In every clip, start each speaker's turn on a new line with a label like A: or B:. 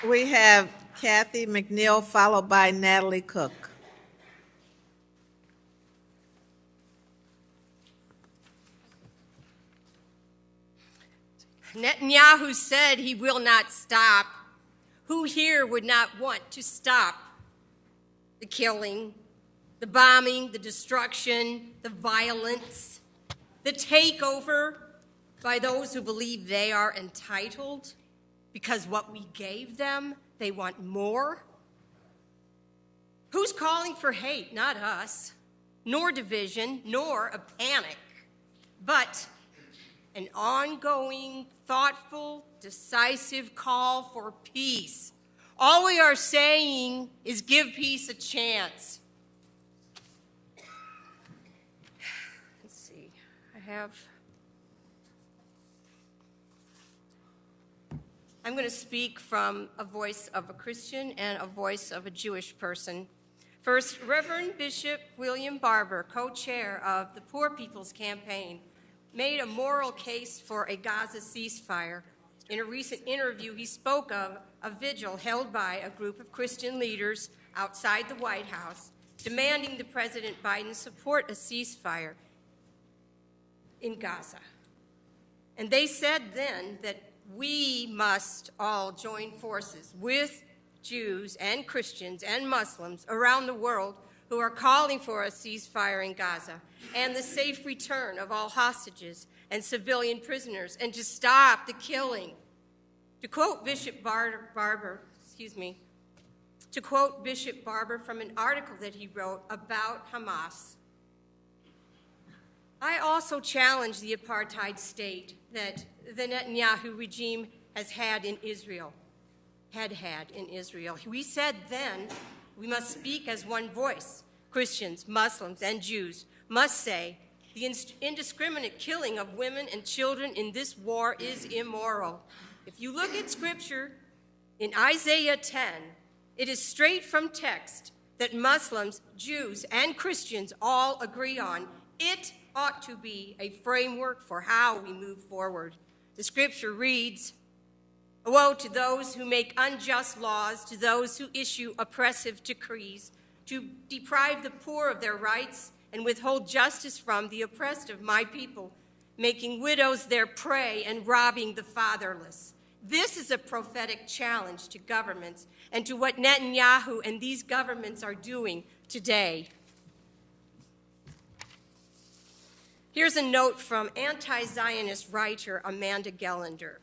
A: We have Kathy McNeil, followed by Natalie Cook.
B: Netanyahu said he will not stop. Who here would not want to stop the killing, the bombing, the destruction, the violence, the takeover by those who believe they are entitled because what we gave them, they want more? Who's calling for hate? Not us, nor division, nor a panic, but an ongoing, thoughtful, decisive call for peace. All we are saying is give peace a chance. Let's see, I'm going to speak from a voice of a Christian and a voice of a Jewish person. First, Reverend Bishop William Barber, co-chair of the Poor People's Campaign, made a moral case for a Gaza ceasefire. In a recent interview, he spoke of a vigil held by a group of Christian leaders outside the White House, demanding that President Biden support a ceasefire in Gaza. And they said then that we must all join forces with Jews and Christians and Muslims around the world who are calling for a ceasefire in Gaza and the safe return of all hostages and civilian prisoners and to stop the killing. To quote Bishop Barber from an article that he wrote about Hamas, I also challenge the apartheid state that the Netanyahu regime has had in Israel. We said then we must speak as one voice. Christians, Muslims, and Jews must say the indiscriminate killing of women and children in this war is immoral. If you look at Scripture in Isaiah 10, it is straight from text that Muslims, Jews, and Christians all agree on. It ought to be a framework for how we move forward. The Scripture reads, "Woe to those who make unjust laws, to those who issue oppressive decrees, to deprive the poor of their rights and withhold justice from the oppressed of my people, making widows their prey and robbing the fatherless." This is a prophetic challenge to governments and to what Netanyahu and these governments are doing today. Here's a note from anti-Zionist writer Amanda Gellender.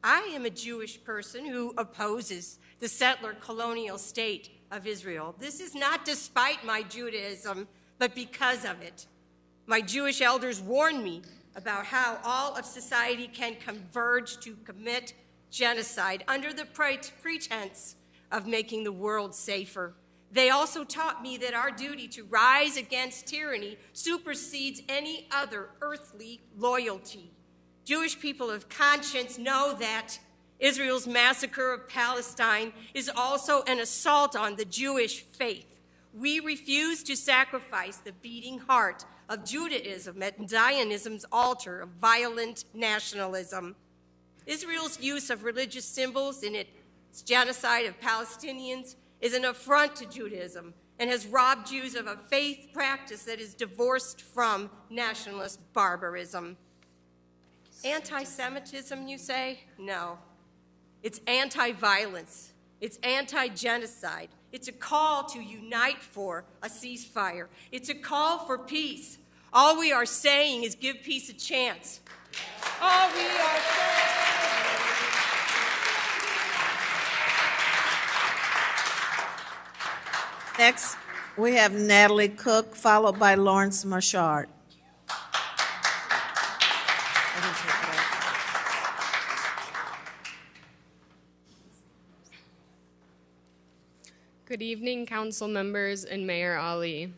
B: I am a Jewish person who opposes the settler colonial state of Israel. This is not despite my Judaism, but because of it. My Jewish elders warned me about how all of society can converge to commit genocide under the pretense of making the world safer. They also taught me that our duty to rise against tyranny supersedes any other earthly loyalty. Jewish people of conscience know that Israel's massacre of Palestine is also an assault on the Jewish faith. We refuse to sacrifice the beating heart of Judaism at Zionism's altar of violent nationalism. Israel's use of religious symbols in its genocide of Palestinians is an affront to Judaism and has robbed Jews of a faith practice that is divorced from nationalist barbarism. Anti-Semitism, you say? No. It's anti-violence. It's anti-genocide. It's a call to unite for a ceasefire. It's a call for peace. All we are saying is give peace a chance. All we are saying.
A: Next, we have Natalie Cook, followed by Lawrence Marchard.
C: Good evening, council members and Mayor Ali.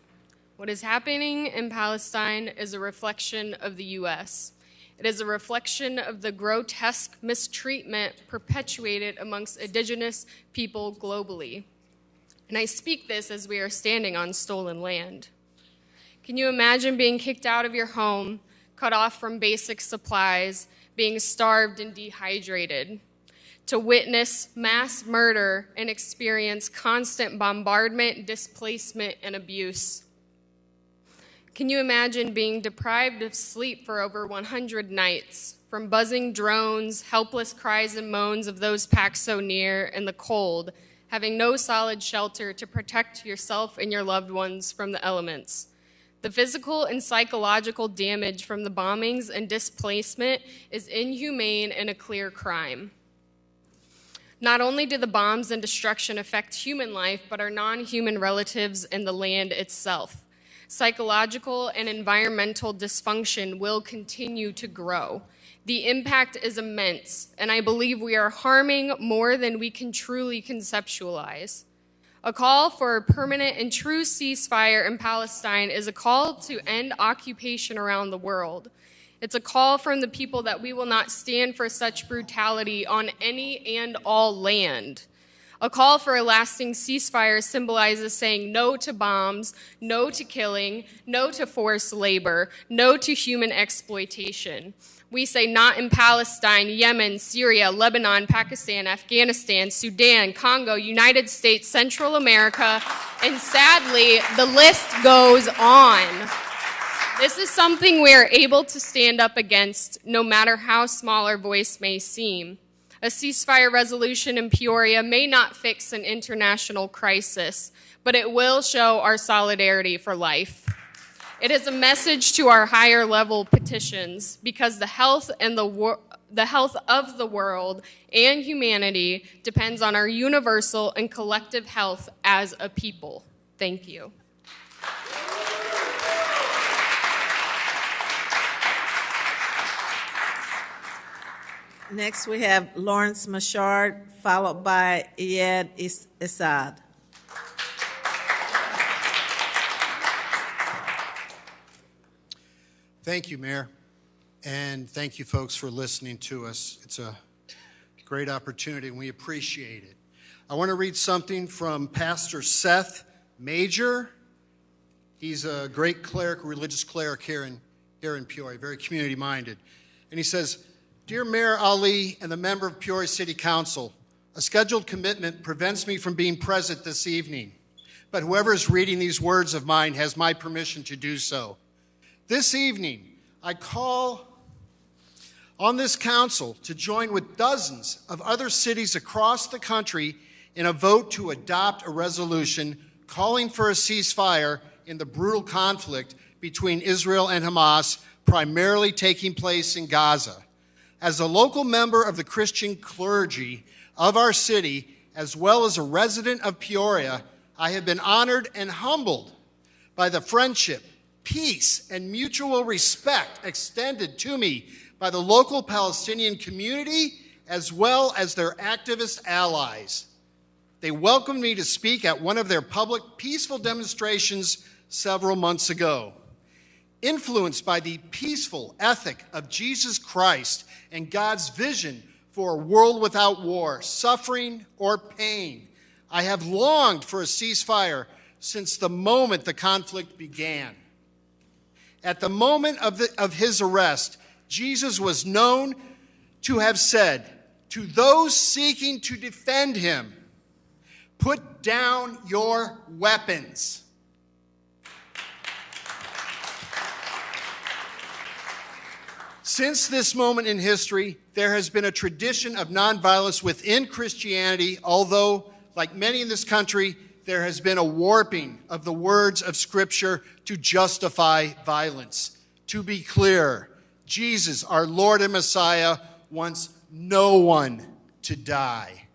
C: What is happening in Palestine is a reflection of the U.S. It is a reflection of the grotesque mistreatment perpetuated amongst indigenous people globally. And I speak this as we are standing on stolen land. Can you imagine being kicked out of your home, cut off from basic supplies, being starved and dehydrated? to witness mass murder and experience constant bombardment, displacement, and abuse. Can you imagine being deprived of sleep for over 100 nights, from buzzing drones, helpless cries and moans of those packed so near, and the cold, having no solid shelter to protect yourself and your loved ones from the elements? The physical and psychological damage from the bombings and displacement is inhumane and a clear crime. Not only do the bombs and destruction affect human life, but our non-human relatives and the land itself. Psychological and environmental dysfunction will continue to grow. The impact is immense, and I believe we are harming more than we can truly conceptualize. A call for a permanent and true ceasefire in Palestine is a call to end occupation around the world. It's a call from the people that we will not stand for such brutality on any and all land. A call for a lasting ceasefire symbolizes saying no to bombs, no to killing, no to forced labor, no to human exploitation. We say not in Palestine, Yemen, Syria, Lebanon, Pakistan, Afghanistan, Sudan, Congo, United States, Central America, and sadly, the list goes on. This is something we are able to stand up against, no matter how small our voice may seem. A ceasefire resolution in Peoria may not fix an international crisis, but it will show our solidarity for life. It is a message to our higher level petitions, because the health of the world and humanity depends on our universal and collective health as a people. Thank you.
A: Next, we have Lawrence Mashard, followed by Iyad Assad.
D: Thank you, Mayor, and thank you, folks, for listening to us. It's a great opportunity, and we appreciate it. I want to read something from Pastor Seth Major. He's a great cleric, religious cleric here in Peoria, very community-minded. And he says, "Dear Mayor Ali and the member of Peoria City Council, a scheduled commitment prevents me from being present this evening, but whoever is reading these words of mine has my permission to do so. This evening, I call on this council to join with dozens of other cities across the country in a vote to adopt a resolution calling for a ceasefire in the brutal conflict between Israel and Hamas, primarily taking place in Gaza. As a local member of the Christian clergy of our city, as well as a resident of Peoria, I have been honored and humbled by the friendship, peace, and mutual respect extended to me by the local Palestinian community as well as their activist allies. They welcomed me to speak at one of their public peaceful demonstrations several months ago. Influenced by the peaceful ethic of Jesus Christ and God's vision for a world without war, suffering, or pain, I have longed for a ceasefire since the moment the conflict began. At the moment of his arrest, Jesus was known to have said to those seeking to defend him, "Put down your weapons." Since this moment in history, there has been a tradition of nonviolence within Christianity, although, like many in this country, there has been a warping of the words of Scripture to justify violence. To be clear, Jesus, our Lord and Messiah, wants no one to die.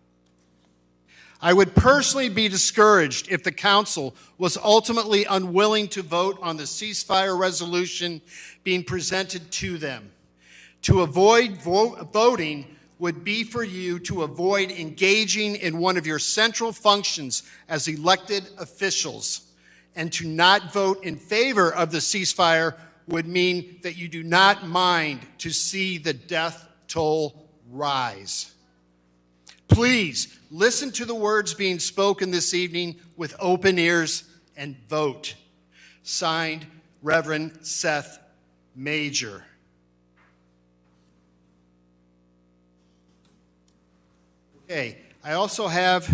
D: I would personally be discouraged if the council was ultimately unwilling to vote on the ceasefire resolution being presented to them. To avoid voting would be for you to avoid engaging in one of your central functions as elected officials. And to not vote in favor of the ceasefire would mean that you do not mind to see the death toll rise. Please listen to the words being spoken this evening with open ears and vote. Signed, Reverend Seth Major. Okay, I also have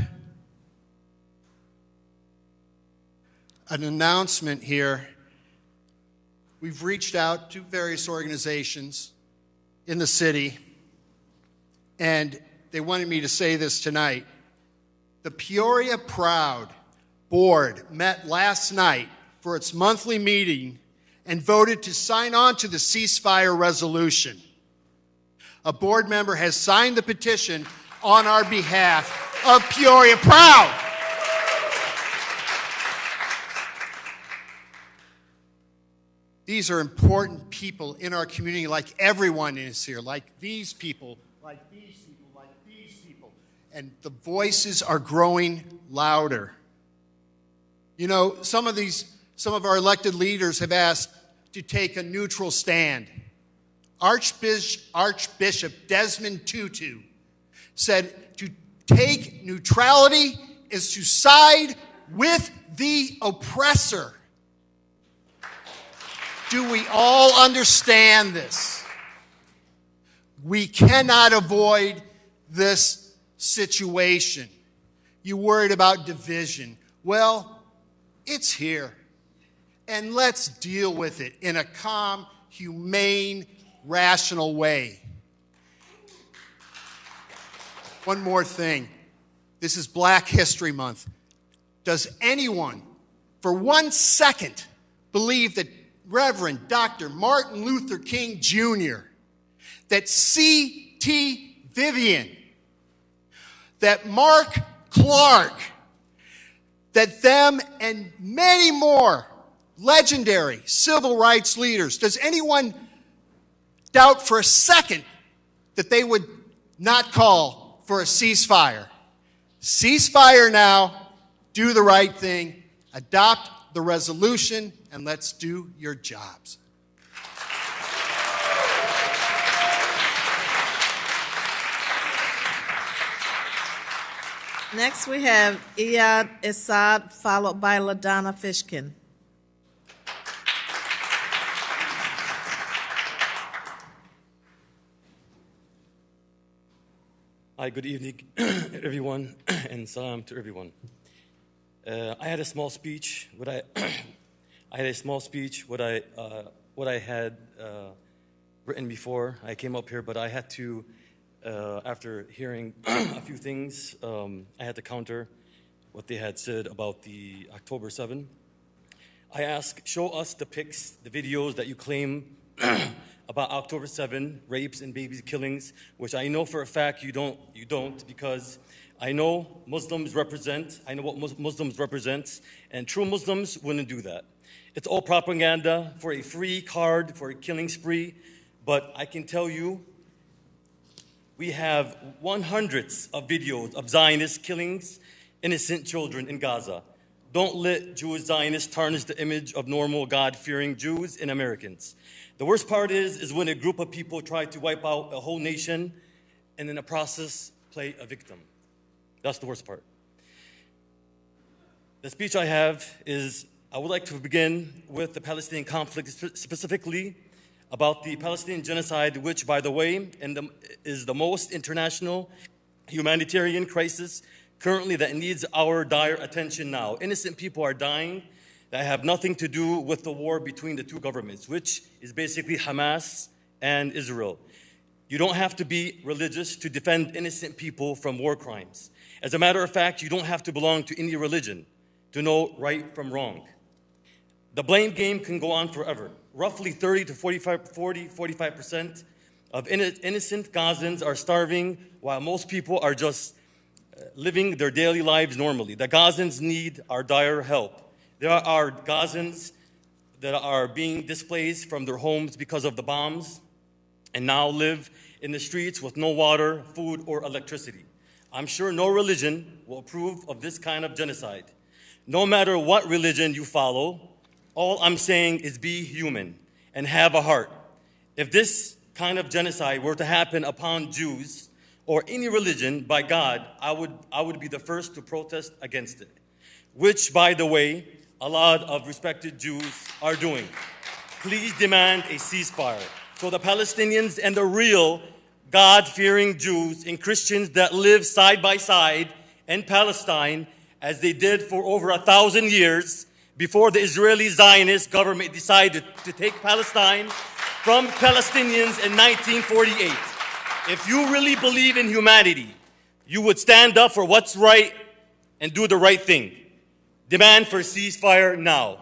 D: an announcement here. We've reached out to various organizations in the city, and they wanted me to say this tonight. The Peoria Proud Board met last night for its monthly meeting and voted to sign on to the ceasefire resolution. A board member has signed the petition on our behalf of Peoria Proud. These are important people in our community, like everyone is here, like these people, like these people, like these people. And the voices are growing louder. You know, some of our elected leaders have asked to take a neutral stand. Archbishop Desmond Tutu said to take neutrality is to side with the oppressor. Do we all understand this? We cannot avoid this situation. You worried about division. Well, it's here. And let's deal with it in a calm, humane, rational way. One more thing. This is Black History Month. Does anyone, for 1 second, believe that Reverend Dr. Martin Luther King Jr., that C.T. Vivian, that Mark Clark, that them and many more legendary civil rights leaders, does anyone doubt for a second that they would not call for a ceasefire? Ceasefire now, do the right thing, adopt the resolution, and let's do your jobs.
A: Next, we have Iyad Assad, followed by LaDonna Fishkin.
E: Hi, good evening, everyone, and salam to everyone. I had a small speech. What I had written before I came up here, but I had to, after hearing a few things, I had to counter what they had said about the October 7. I asked, show us the pics, the videos that you claim about October 7 rapes and baby killings, which I know for a fact you don't, because I know Muslims represent, I know what Muslims represent, and true Muslims wouldn't do that. It's all propaganda for a free card, for a killing spree, but I can tell you, we have hundreds of videos of Zionist killings, innocent children in Gaza. Don't let Jewish Zionists tarnish the image of normal, God-fearing Jews and Americans. The worst part is when a group of people try to wipe out a whole nation and in the process play a victim. That's the worst part. The speech I have is, I would like to begin with the Palestinian conflict, specifically about the Palestinian genocide, which, by the way, is the most international humanitarian crisis currently that needs our dire attention now. Innocent people are dying that have nothing to do with the war between the two governments, which is basically Hamas and Israel. You don't have to be religious to defend innocent people from war crimes. As a matter of fact, you don't have to belong to any religion to know right from wrong. The blame game can go on forever. Roughly 45% of innocent Gazans are starving, while most people are just living their daily lives normally. The Gazans need our dire help. There are Gazans that are being displaced from their homes because of the bombs and now live in the streets with no water, food, or electricity. I'm sure no religion will approve of this kind of genocide. No matter what religion you follow, all I'm saying is be human and have a heart. If this kind of genocide were to happen upon Jews or any religion, by God, I would be the first to protest against it, which, by the way, a lot of respected Jews are doing. Please demand a ceasefire so the Palestinians and the real God-fearing Jews and Christians that live side by side in Palestine as they did for over 1,000 years before the Israeli Zionist government decided to take Palestine from Palestinians in 1948. If you really believe in humanity, you would stand up for what's right and do the right thing. Demand for ceasefire now.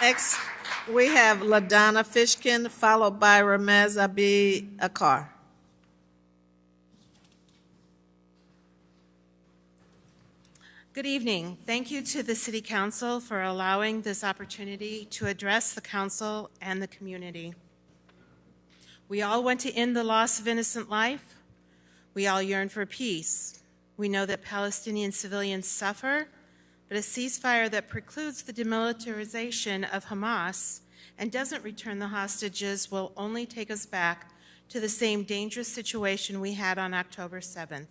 A: Next, we have LaDonna Fishkin, followed by Ramez Abi Akar.
F: Good evening. Thank you to the City Council for allowing this opportunity to address the Council and the community. We all want to end the loss of innocent life. We all yearn for peace. We know that Palestinian civilians suffer, but a ceasefire that precludes the demilitarization of Hamas and doesn't return the hostages will only take us back to the same dangerous situation we had on October 7th.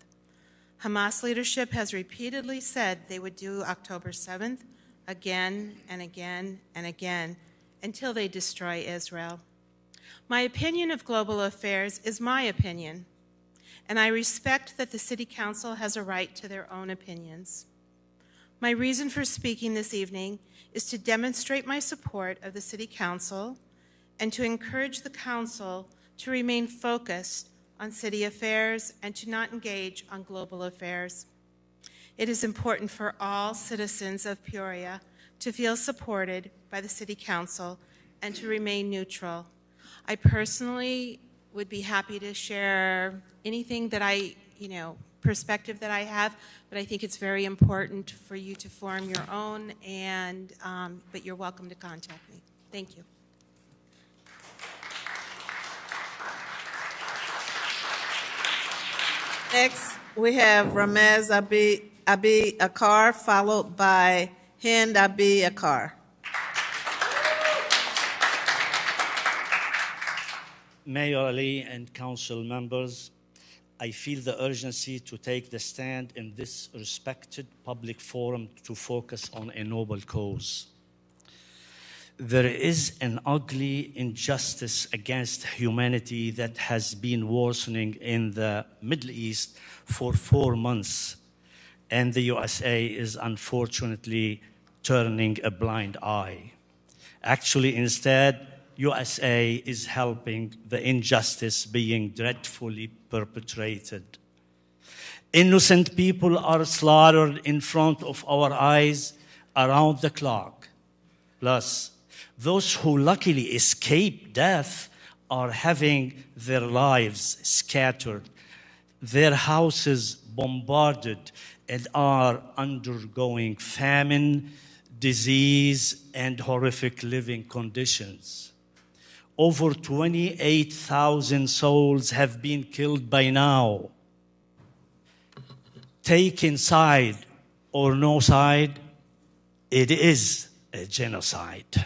F: Hamas leadership has repeatedly said they would do October 7th again and again and again until they destroy Israel. My opinion of global affairs is my opinion, and I respect that the City Council has a right to their own opinions. My reason for speaking this evening is to demonstrate my support of the City Council and to encourage the Council to remain focused on city affairs and to not engage on global affairs. It is important for all citizens of Peoria to feel supported by the City Council and to remain neutral. I personally would be happy to share anything that perspective that I have, but I think it's very important for you to form your own, but you're welcome to contact me. Thank you.
A: Next, we have Ramez Abi Akar, followed by Hind Abi Akar.
G: Mayor Ali and council members, I feel the urgency to take the stand in this respected public forum to focus on a noble cause. There is an ugly injustice against humanity that has been worsening in the Middle East for 4 months, and the USA is unfortunately turning a blind eye. Actually, instead, USA is helping the injustice being dreadfully perpetrated. Innocent people are slaughtered in front of our eyes around the clock. Plus, those who luckily escape death are having their lives scattered, their houses bombarded, and are undergoing famine, disease, and horrific living conditions. Over 28,000 souls have been killed by now. Taking side or no side, it is a genocide.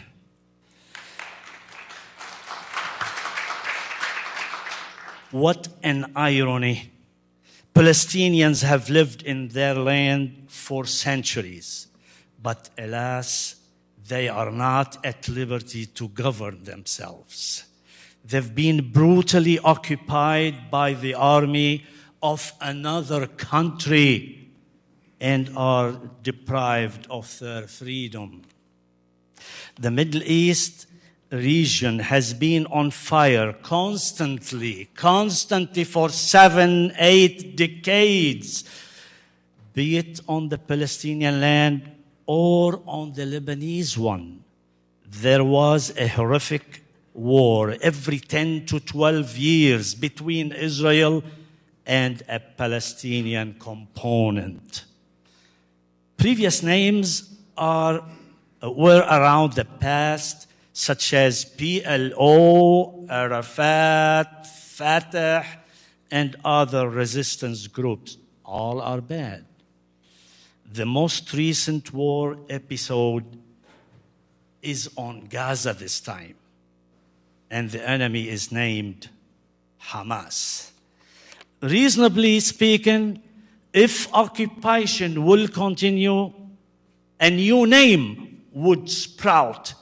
G: What an irony. Palestinians have lived in their land for centuries, but alas, they are not at liberty to govern themselves. They've been brutally occupied by the army of another country and are deprived of their freedom. The Middle East region has been on fire constantly for 7-8 decades, be it on the Palestinian land or on the Lebanese one. There was a horrific war every 10 to 12 years between Israel and a Palestinian component. Previous names were around the past, such as PLO, Arafat, Fatah, and other resistance groups. All are bad. The most recent war episode is on Gaza this time, and the enemy is named Hamas. Reasonably speaking, if occupation will continue, a new name would sprout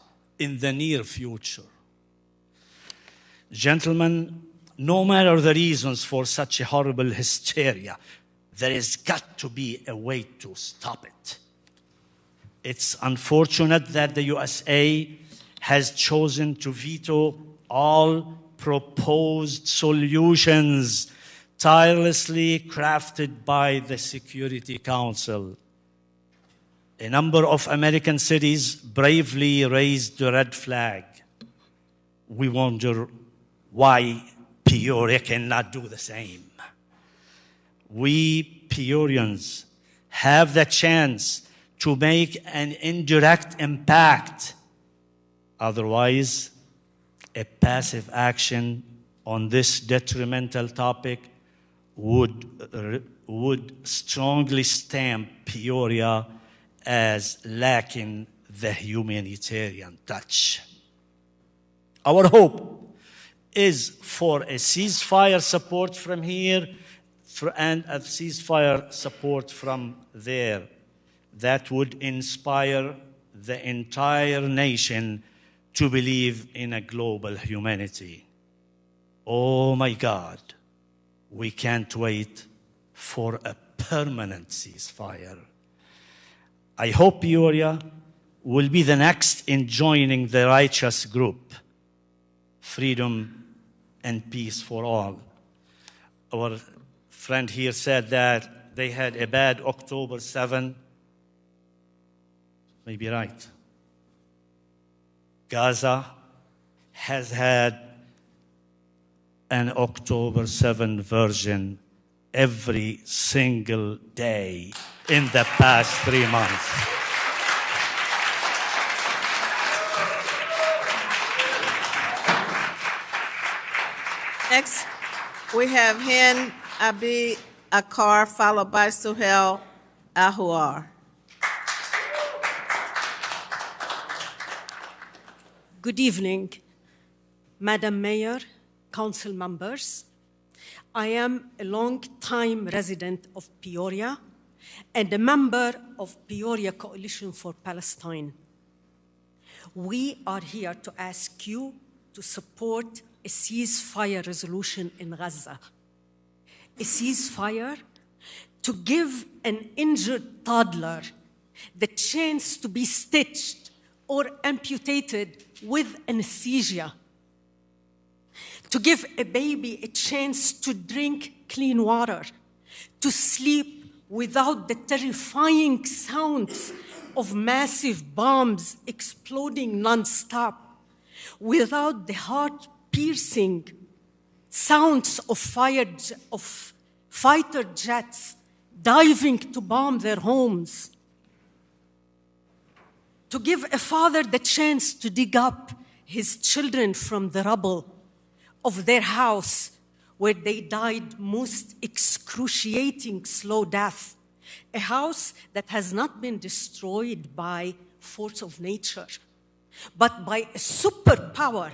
G: in the near future. Gentlemen, no matter the reasons for such a horrible hysteria, there has got to be a way to stop it. It's unfortunate that the USA has chosen to veto all proposed solutions tirelessly crafted by the Security Council. A number of American cities bravely raised the red flag. We wonder why Peoria cannot do the same. We Peorians have the chance to make an indirect impact. Otherwise, a passive action on this detrimental topic would strongly stamp Peoria as lacking the humanitarian touch. Our hope is for a ceasefire support from here and a ceasefire support from there that would inspire the entire nation to believe in a global humanity. Oh my God, we can't wait for a permanent ceasefire. I hope Peoria will be the next in joining the righteous group, freedom and peace for all. Our friend here said that they had a bad October 7. Maybe right. Gaza has had an October 7 version every single day in the past 3 months.
A: Next, we have Hind Abi Akar, followed by Suhail Ahuar.
H: Good evening, Madam Mayor, council members. I am a long-time resident of Peoria and a member of Peoria Coalition for Palestine. We are here to ask you to support a ceasefire resolution in Gaza. A ceasefire to give an injured toddler the chance to be stitched or amputated with anesthesia, to give a baby a chance to drink clean water, to sleep without the terrifying sounds of massive bombs exploding nonstop, without the heart-piercing sounds of fighter jets diving to bomb their homes, to give a father the chance to dig up his children from the rubble of their house where they died most excruciating slow death, a house that has not been destroyed by force of nature, but by a superpower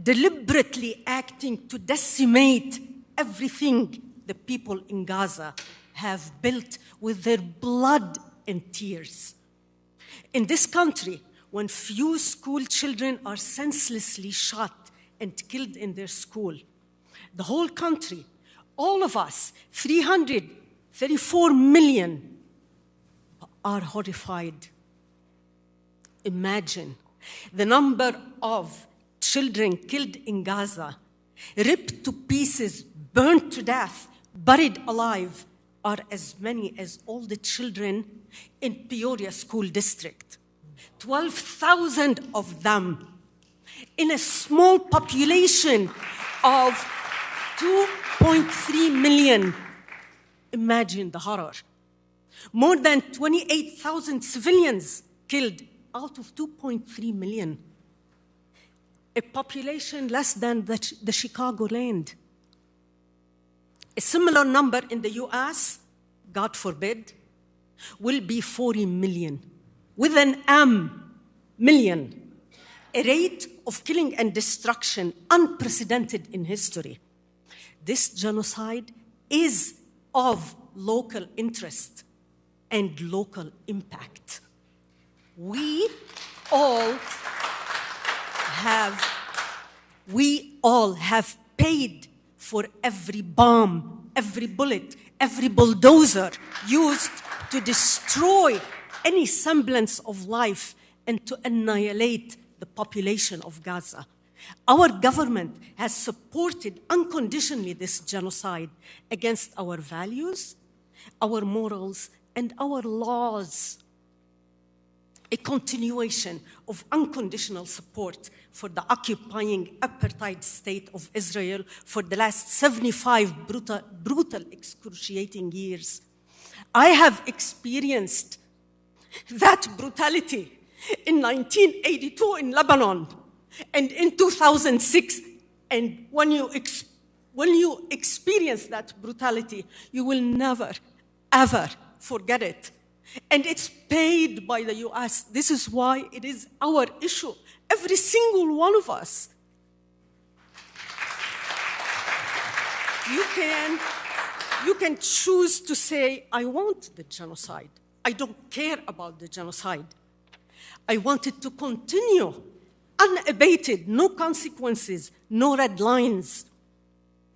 H: deliberately acting to decimate everything the people in Gaza have built with their blood and tears. In this country, when few school children are senselessly shot and killed in their school, the whole country, all of us, 334 million, are horrified. Imagine the number of children killed in Gaza, ripped to pieces, burned to death, buried alive, are as many as all the children in Peoria School District. 12,000 of them in a small population of 2.3 million. Imagine the horror. More than 28,000 civilians killed out of 2.3 million. A population less than the Chicagoland. A similar number in the US, God forbid, will be 40 million, with an M, million, a rate of killing and destruction unprecedented in history. This genocide is of local interest and local impact. We all have paid for every bomb, every bullet, every bulldozer used to destroy any semblance of life and to annihilate the population of Gaza. Our government has supported unconditionally this genocide against our values, our morals, and our laws. A continuation of unconditional support for the occupying apartheid state of Israel for the last 75 brutal, excruciating years. I have experienced that brutality in 1982 in Lebanon and in 2006. And when you experience that brutality, you will never, ever forget it. And it's paid by the US. This is why it is our issue, every single one of us. You can choose to say, I want the genocide. I don't care about the genocide. I want it to continue, unabated, no consequences, no red lines.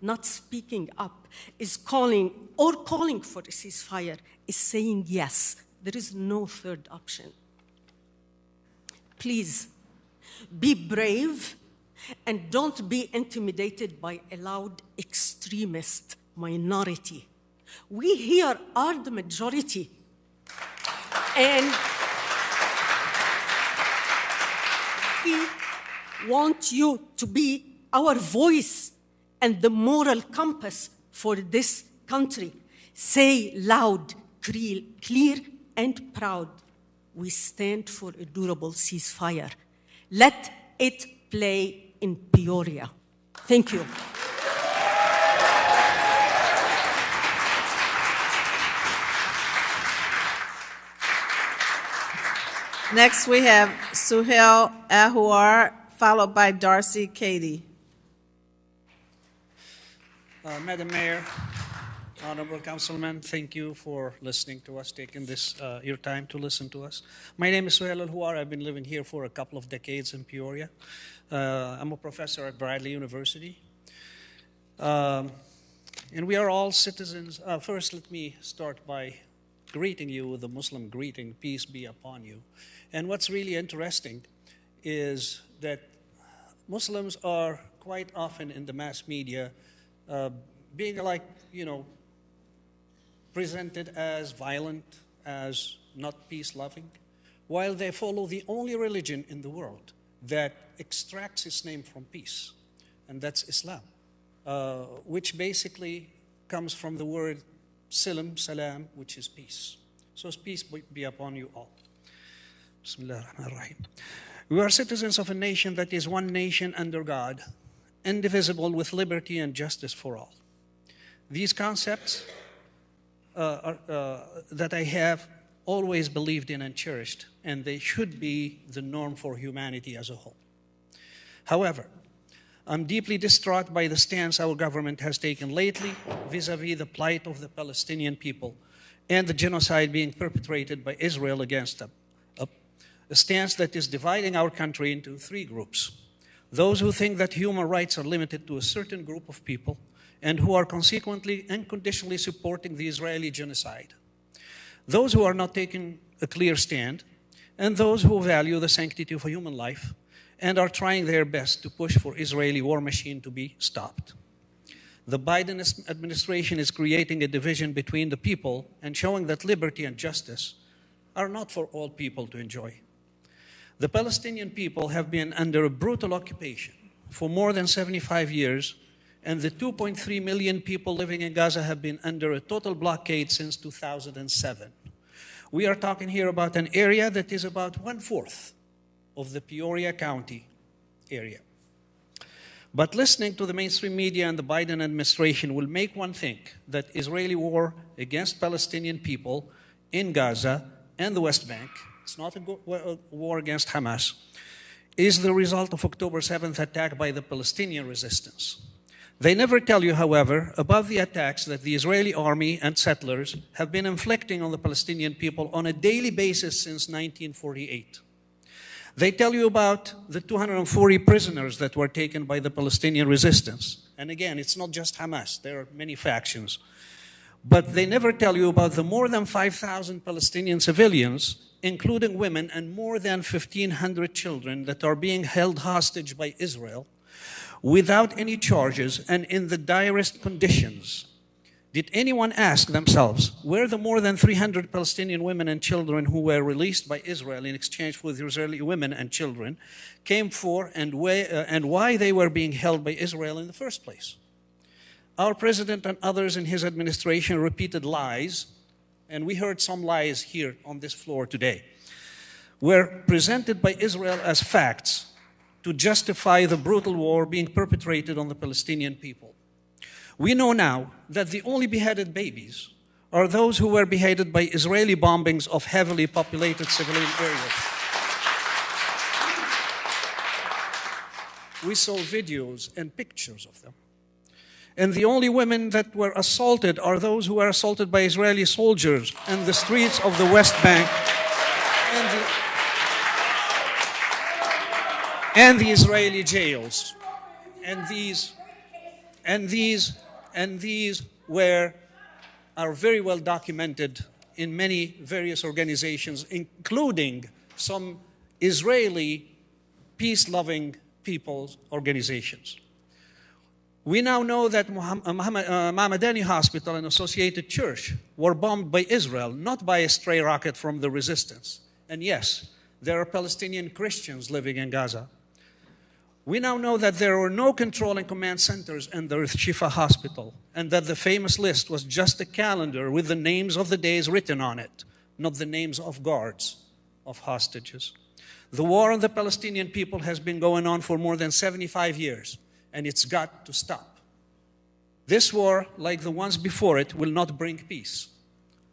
H: Not speaking up is calling for a ceasefire, is saying yes. There is no third option. Please, be brave and don't be intimidated by a loud extremist minority. We here are the majority. And we want you to be our voice and the moral compass for this country. Say loud, clear, and proud, we stand for a durable ceasefire. Let it play in Peoria. Thank you.
A: Next, we have Suhail Ahuar, followed by Darcy Katie.
I: Madam Mayor, Honorable Councilman, thank you for listening to us, taking your time to listen to us. My name is Suhail Ahuar. I've been living here for a couple of decades in Peoria. I'm a professor at Bradley University. And we are all citizens. First, let me start by greeting you with a Muslim greeting, peace be upon you. And what's really interesting is that Muslims are quite often in the mass media being presented as violent, as not peace-loving, while they follow the only religion in the world that extracts its name from peace, and that's Islam, which basically comes from the word salam, which is peace. So peace be upon you all. Bismillah ar-Rahman ar-Rahim. We are citizens of a nation that is one nation under God, indivisible, with liberty and justice for all. These concepts that I have always believed in and cherished, and they should be the norm for humanity as a whole. However, I'm deeply distraught by the stance our government has taken lately vis-à-vis the plight of the Palestinian people and the genocide being perpetrated by Israel against them. A stance that is dividing our country into three groups. Those who think that human rights are limited to a certain group of people and who are consequently unconditionally supporting the Israeli genocide. Those who are not taking a clear stand, and those who value the sanctity of a human life and are trying their best to push for Israeli war machine to be stopped. The Biden administration is creating a division between the people and showing that liberty and justice are not for all people to enjoy. The Palestinian people have been under a brutal occupation for more than 75 years, and the 2.3 million people living in Gaza have been under a total blockade since 2007. We are talking here about an area that is about 1/4 of the Peoria County area. But listening to the mainstream media and the Biden administration will make one think that Israeli war against Palestinian people in Gaza and the West Bank, it's not a war against Hamas, is the result of October 7th attack by the Palestinian resistance. They never tell you, however, about the attacks that the Israeli army and settlers have been inflicting on the Palestinian people on a daily basis since 1948. They tell you about the 240 prisoners that were taken by the Palestinian resistance. And again, it's not just Hamas, there are many factions. But they never tell you about the more than 5,000 Palestinian civilians, including women, and more than 1,500 children that are being held hostage by Israel without any charges and in the direst conditions. Did anyone ask themselves where the more than 300 Palestinian women and children who were released by Israel in exchange for the Israeli women and children came for and why they were being held by Israel in the first place? Our president and others in his administration repeated lies, and we heard some lies here on this floor today, were presented by Israel as facts to justify the brutal war being perpetrated on the Palestinian people. We know now that the only beheaded babies are those who were beheaded by Israeli bombings of heavily populated civilian areas. We saw videos and pictures of them. And the only women that were assaulted are those who were assaulted by Israeli soldiers in the streets of the West Bank and the Israeli jails. And these are very well documented in many various organizations, including some Israeli peace-loving people's organizations. We now know that Mohammedani Hospital and Associated Church were bombed by Israel, not by a stray rocket from the resistance. And yes, there are Palestinian Christians living in Gaza. We now know that there were no control and command centers in the Shifa Hospital, and that the famous list was just a calendar with the names of the days written on it, not the names of guards, of hostages. The war on the Palestinian people has been going on for more than 75 years, and it's got to stop. This war, like the ones before it, will not bring peace.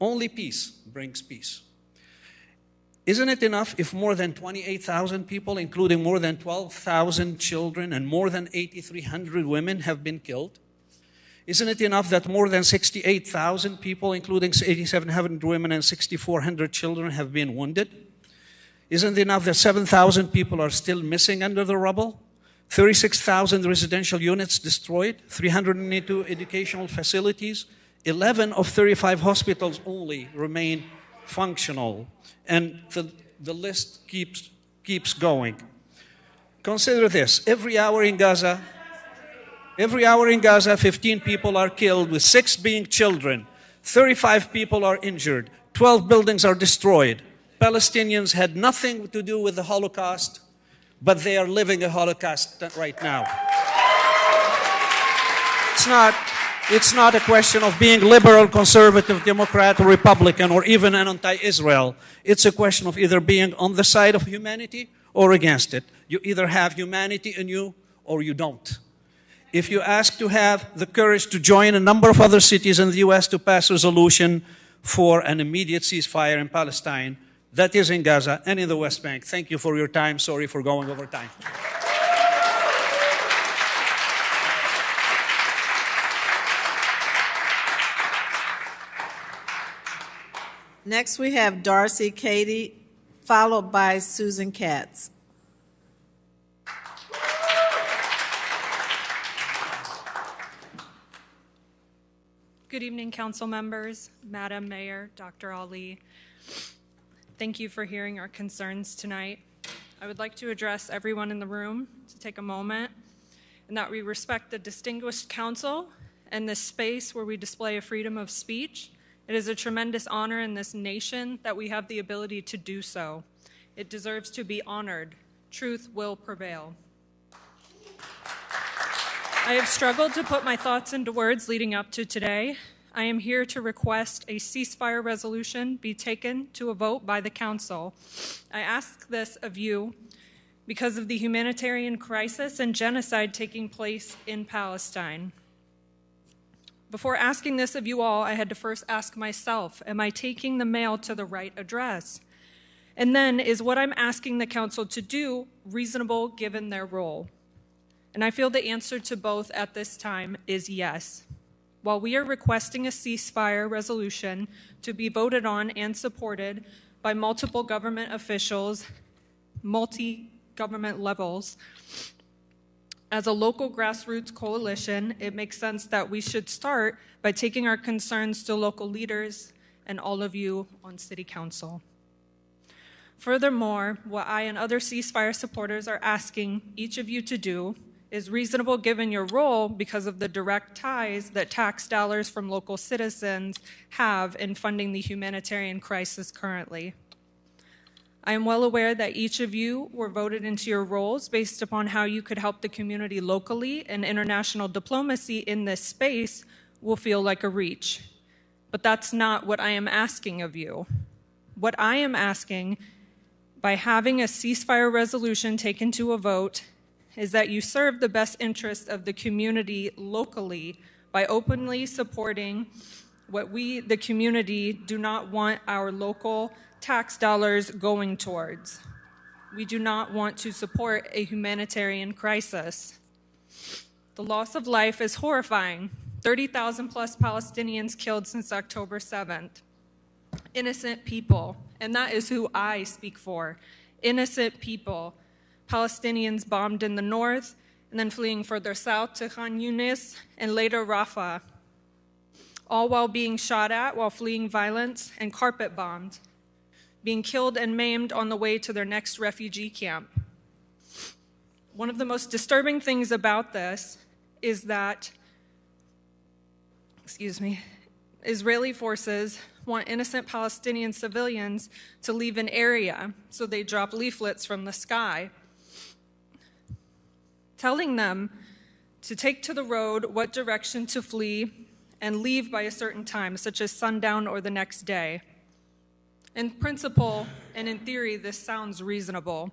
I: Only peace brings peace. Isn't it enough if more than 28,000 people, including more than 12,000 children and more than 8,300 women, have been killed? Isn't it enough that more than 68,000 people, including 8,700 women and 6,400 children, have been wounded? Isn't it enough that 7,000 people are still missing under the rubble? 36,000 residential units destroyed, 382 educational facilities, 11 of 35 hospitals only remain functional. And the list keeps going. Consider this. Every hour in Gaza, 15 people are killed, with 6 being children. 35 people are injured. 12 buildings are destroyed. Palestinians had nothing to do with the Holocaust, but they are living a Holocaust right now. It's not a question of being liberal, conservative, Democrat, or Republican, or even an anti-Israel. It's a question of either being on the side of humanity or against it. You either have humanity in you or you don't. If you ask to have the courage to join a number of other cities in the U.S. to pass a resolution for an immediate ceasefire in Palestine, that is in Gaza and in the West Bank. Thank you for your time. Sorry for going over time.
A: Next, we have Darcy Katie, followed by Susan Katz.
J: Good evening, council members, Madam Mayor, Dr. Ali. Thank you for hearing our concerns tonight. I would like to address everyone in the room to take a moment and that we respect the distinguished council and this space where we display a freedom of speech. It is a tremendous honor in this nation that we have the ability to do so. It deserves to be honored. Truth will prevail. I have struggled to put my thoughts into words leading up to today. I am here to request a ceasefire resolution be taken to a vote by the council. I ask this of you because of the humanitarian crisis and genocide taking place in Palestine. Before asking this of you all, I had to first ask myself, am I taking the mail to the right address? And then, is what I'm asking the council to do reasonable given their role? And I feel the answer to both at this time is yes. While we are requesting a ceasefire resolution to be voted on and supported by multiple government officials, multi-government levels. As a local grassroots coalition, it makes sense that we should start by taking our concerns to local leaders and all of you on City Council. Furthermore, what I and other ceasefire supporters are asking each of you to do is reasonable given your role because of the direct ties that tax dollars from local citizens have in funding the humanitarian crisis currently. I am well aware that each of you were voted into your roles based upon how you could help the community locally, and international diplomacy in this space will feel like a reach. But that's not what I am asking of you. What I am asking, by having a ceasefire resolution taken to a vote, is that you serve the best interest of the community locally by openly supporting what we, the community, do not want our local tax dollars going towards. We do not want to support a humanitarian crisis. The loss of life is horrifying. 30,000 plus Palestinians killed since October 7th. Innocent people, and that is who I speak for. Innocent people. Palestinians bombed in the north, and then fleeing further south to Khan Yunis, and later Rafah. All while being shot at while fleeing violence and carpet bombed, being killed and maimed on the way to their next refugee camp. One of the most disturbing things about this is that, Israeli forces want innocent Palestinian civilians to leave an area, so they drop leaflets from the sky, telling them to take to the road what direction to flee and leave by a certain time, such as sundown or the next day. In principle and in theory, this sounds reasonable.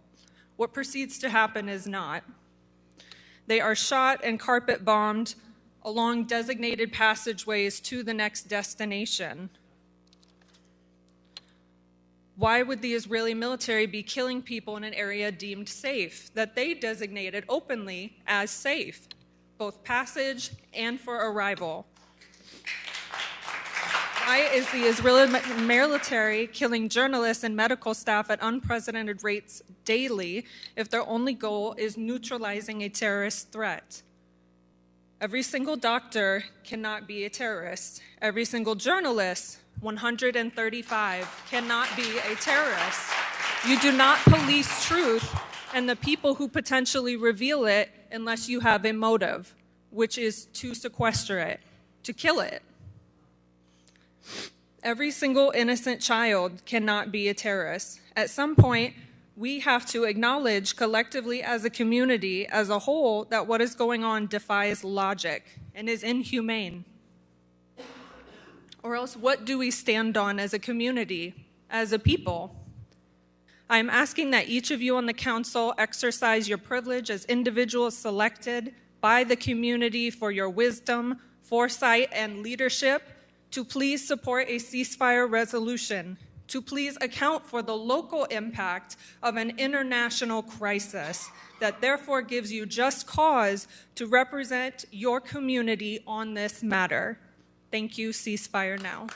J: What proceeds to happen is not. They are shot and carpet bombed along designated passageways to the next destination. Why would the Israeli military be killing people in an area deemed safe, that they designated openly as safe, both passage and for arrival? Why is the Israeli military killing journalists and medical staff at unprecedented rates daily if their only goal is neutralizing a terrorist threat? Every single doctor cannot be a terrorist. Every single journalist, 135, cannot be a terrorist. You do not police truth and the people who potentially reveal it unless you have a motive, which is to sequester it, to kill it. Every single innocent child cannot be a terrorist. At some point, we have to acknowledge collectively as a community, as a whole, that what is going on defies logic and is inhumane. Or else, what do we stand on as a community, as a people? I am asking that each of you on the council exercise your privilege as individuals selected by the community for your wisdom, foresight, and leadership to please support a ceasefire resolution, to please account for the local impact of an international crisis that therefore gives you just cause to represent your community on this matter. Thank you. Ceasefire now.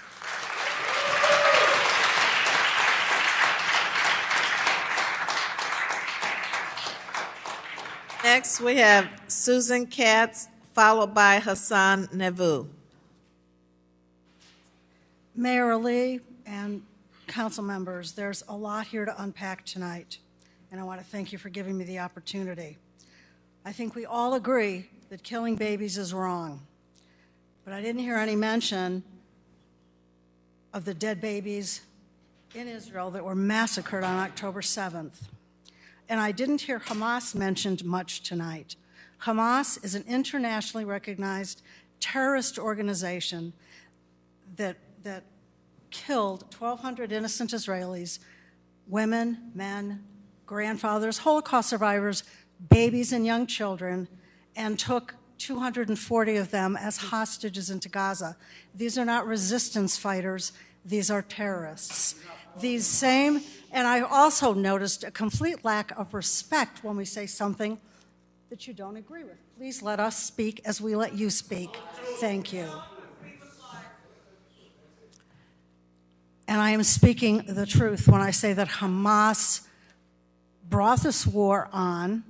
A: Next, we have Susan Katz, followed by Hassan Nevu.
K: Mayor Ali and council members, there's a lot here to unpack tonight, and I want to thank you for giving me the opportunity. I think we all agree that killing babies is wrong, but I didn't hear any mention of the dead babies in Israel that were massacred on October 7th. And I didn't hear Hamas mentioned much tonight. Hamas is an internationally recognized terrorist organization that killed 1,200 innocent Israelis, women, men, grandfathers, Holocaust survivors, babies and young children, and took 240 of them as hostages into Gaza. These are not resistance fighters, these are terrorists. And I also noticed a complete lack of respect when we say something that you don't agree with. Please let us speak as we let you speak. Thank you. And I am speaking the truth when I say that Hamas brought this war on,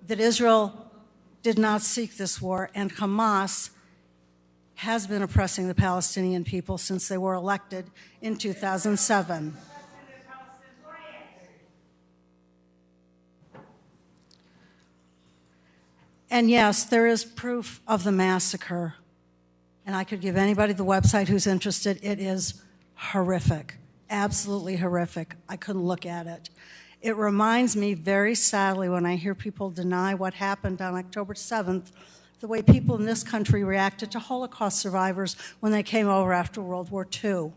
K: that Israel did not seek this war, and Hamas has been oppressing the Palestinian people since they were elected in 2007. And yes, there is proof of the massacre. And I could give anybody the website who's interested. It is horrific, absolutely horrific. I couldn't look at it. It reminds me very sadly when I hear people deny what happened on October 7th, the way people in this country reacted to Holocaust survivors when they came over after World War II.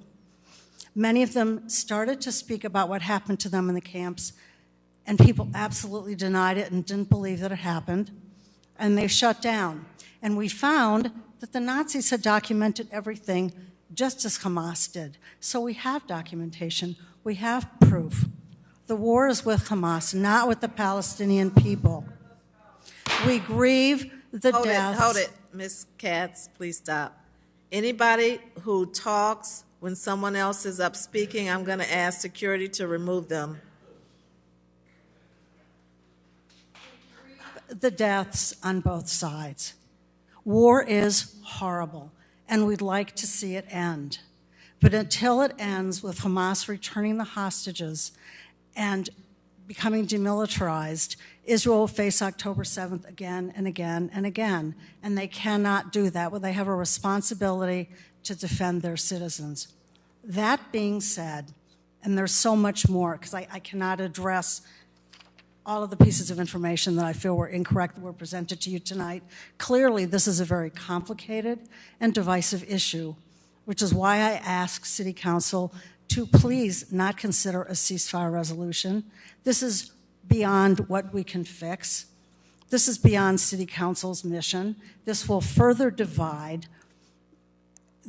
K: Many of them started to speak about what happened to them in the camps, and people absolutely denied it and didn't believe that it happened, and they shut down. And we found that the Nazis had documented everything just as Hamas did. So we have documentation, we have proof. The war is with Hamas, not with the Palestinian people. We grieve the deaths.
A: Hold it, Ms. Katz, please stop. Anybody who talks when someone else is up speaking, I'm going to ask security to remove them.
K: The deaths on both sides. War is horrible, and we'd like to see it end. But until it ends with Hamas returning the hostages and becoming demilitarized, Israel will face October 7th again and again and again, and they cannot do that. Well, they have a responsibility to defend their citizens. That being said, and there's so much more, because I cannot address all of the pieces of information that I feel were incorrect that were presented to you tonight. Clearly, this is a very complicated and divisive issue, which is why I ask City Council to please not consider a ceasefire resolution. This is beyond what we can fix. This is beyond City Council's mission. This will further divide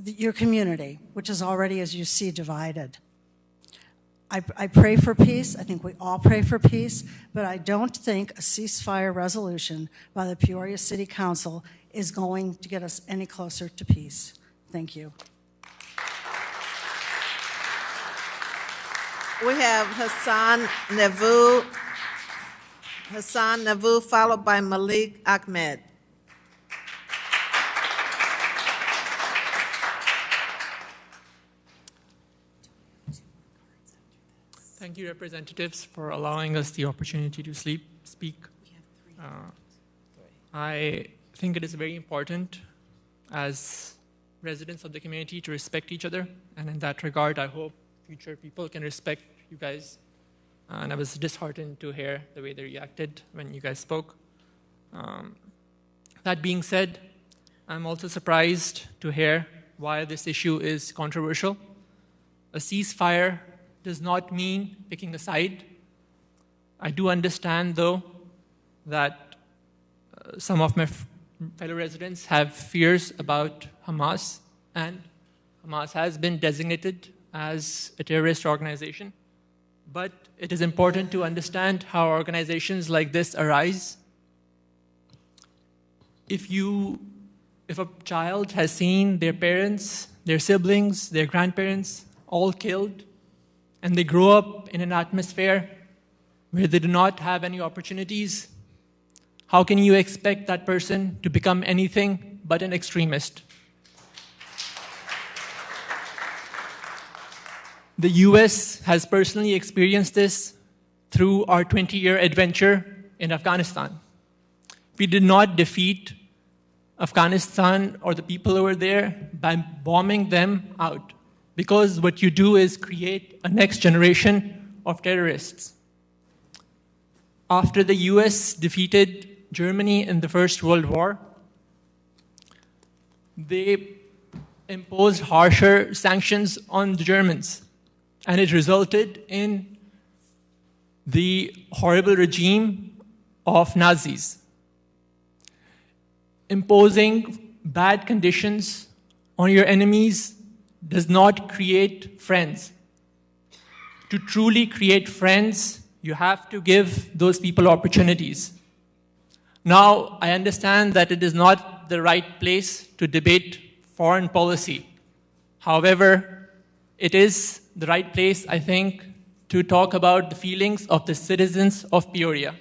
K: your community, which is already, as you see, divided. I pray for peace. I think we all pray for peace, but I don't think a ceasefire resolution by the Peoria City Council is going to get us any closer to peace. Thank you.
A: We have Hassan Navu, followed by Malik Ahmed.
L: Thank you, representatives, for allowing us the opportunity to speak. I think it is very important as residents of the community to respect each other, and in that regard, I hope future people can respect you guys. And I was disheartened to hear the way they reacted when you guys spoke. That being said, I'm also surprised to hear why this issue is controversial. A ceasefire does not mean picking a side. I do understand, though, that some of my fellow residents have fears about Hamas, and Hamas has been designated as a terrorist organization. But it is important to understand how organizations like this arise. If a child has seen their parents, their siblings, their grandparents all killed, and they grow up in an atmosphere where they do not have any opportunities, how can you expect that person to become anything but an extremist? The US has personally experienced this through our 20-year adventure in Afghanistan. We did not defeat Afghanistan or the people over there by bombing them out, because what you do is create a next generation of terrorists. After the US defeated Germany in the First World War, they imposed harsher sanctions on the Germans, and it resulted in the horrible regime of Nazis. Imposing bad conditions on your enemies does not create friends. To truly create friends, you have to give those people opportunities. Now, I understand that it is not the right place to debate foreign policy. However, it is the right place, I think, to talk about the feelings of the citizens of Peoria.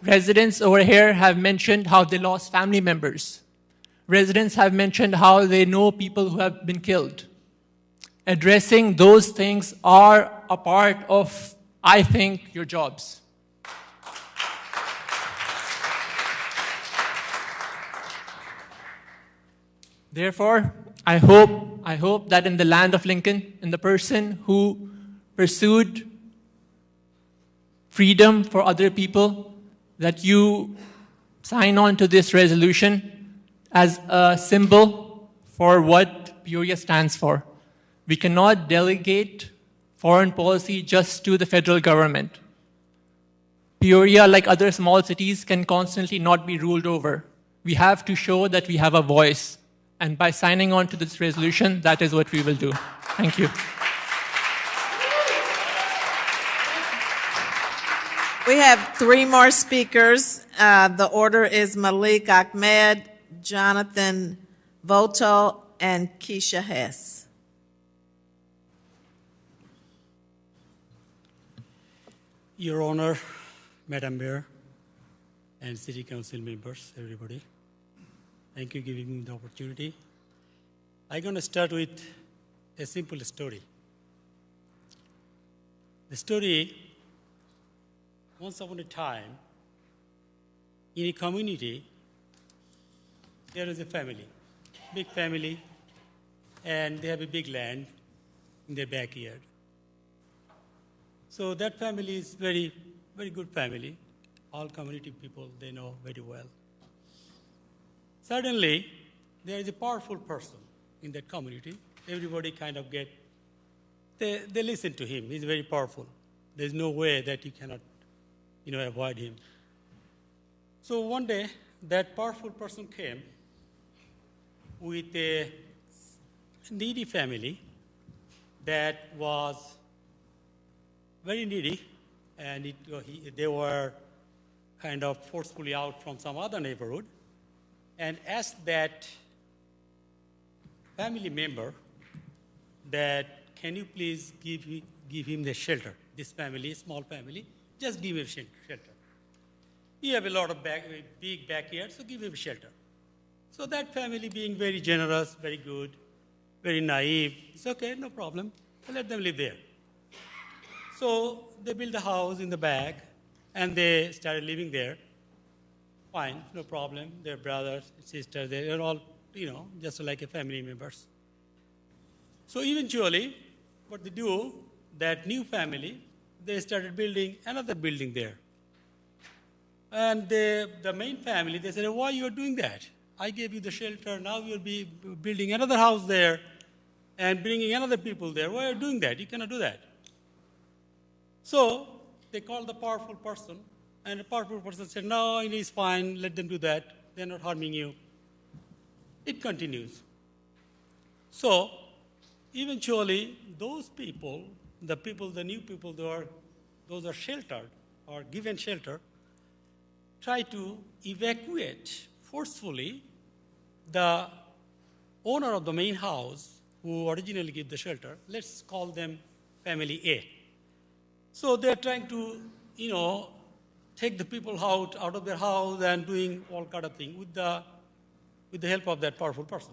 L: Residents over here have mentioned how they lost family members. Residents have mentioned how they know people who have been killed. Addressing those things are a part of, I think, your jobs. Therefore, I hope that in the land of Lincoln, in the person who pursued freedom for other people, that you sign on to this resolution as a symbol for what Peoria stands for. We cannot delegate foreign policy just to the federal government. Peoria, like other small cities, can constantly not be ruled over. We have to show that we have a voice. And by signing on to this resolution, that is what we will do. Thank you.
A: We have 3 more speakers. The order is Malik Ahmed, Jonathan Voto, and Keisha Hess.
M: Your Honor, Madam Mayor, and City Council members, everybody, thank you for giving me the opportunity. I'm going to start with a simple story. The story, once upon a time, in a community, there is a family, big family, and they have a big land in their backyard. So that family is very, very good family. All community people, they know very well. Suddenly, there is a powerful person in that community. Everybody kind of they listen to him. He's very powerful. There's no way that you cannot, avoid him. So one day, that powerful person came with a needy family that was very needy, and they were kind of forcefully out from some other neighborhood, and asked that family member that, can you please give him the shelter? This family, small family, just give him shelter. You have a lot of big backyard, so give him shelter. So that family, being very generous, very good, very naive, it's okay, no problem. Let them live there. So they built a house in the back, and they started living there. Fine, no problem. Their brothers, sisters, they're all, just like a family members. So eventually, what they do, that new family, they started building another building there. And the main family, they said, why you are doing that? I gave you the shelter, now you'll be building another house there and bringing another people there. Why are you doing that? You cannot do that. So they called the powerful person, and the powerful person said, no, it's fine, let them do that. They're not harming you. It continues. So eventually, those people, the new people, those are sheltered or given shelter, try to evacuate forcefully the owner of the main house who originally gave the shelter. Let's call them family A. So they're trying to, take the people out of their house and doing all kind of thing with the help of that powerful person.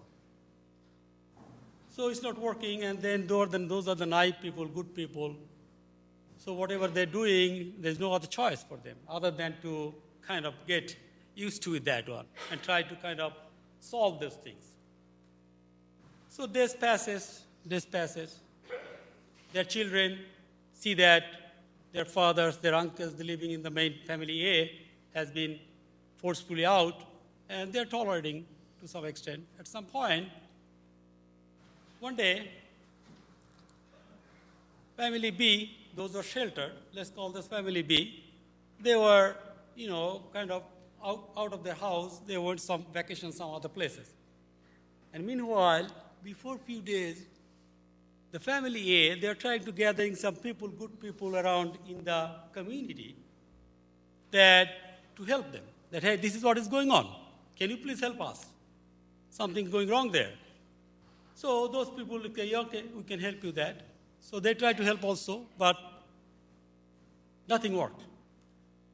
M: So it's not working, and then those are the naive people, good people. So whatever they're doing, there's no other choice for them other than to kind of get used to that one and try to kind of solve those things. So this passes. Their children see that their fathers, their uncles, they're living in the main family A, has been forcefully out, and they're tolerating to some extent. At some point, one day, family B, those are sheltered, let's call this family B, they were, kind of out of their house, they went some vacation some other places. And meanwhile, before a few days, the family A, they're trying to gather some people, good people around in the community to help them. That, hey, this is what is going on. Can you please help us? Something's going wrong there. So those people say, "Yeah, okay, we can help you that." So they try to help also, but nothing worked.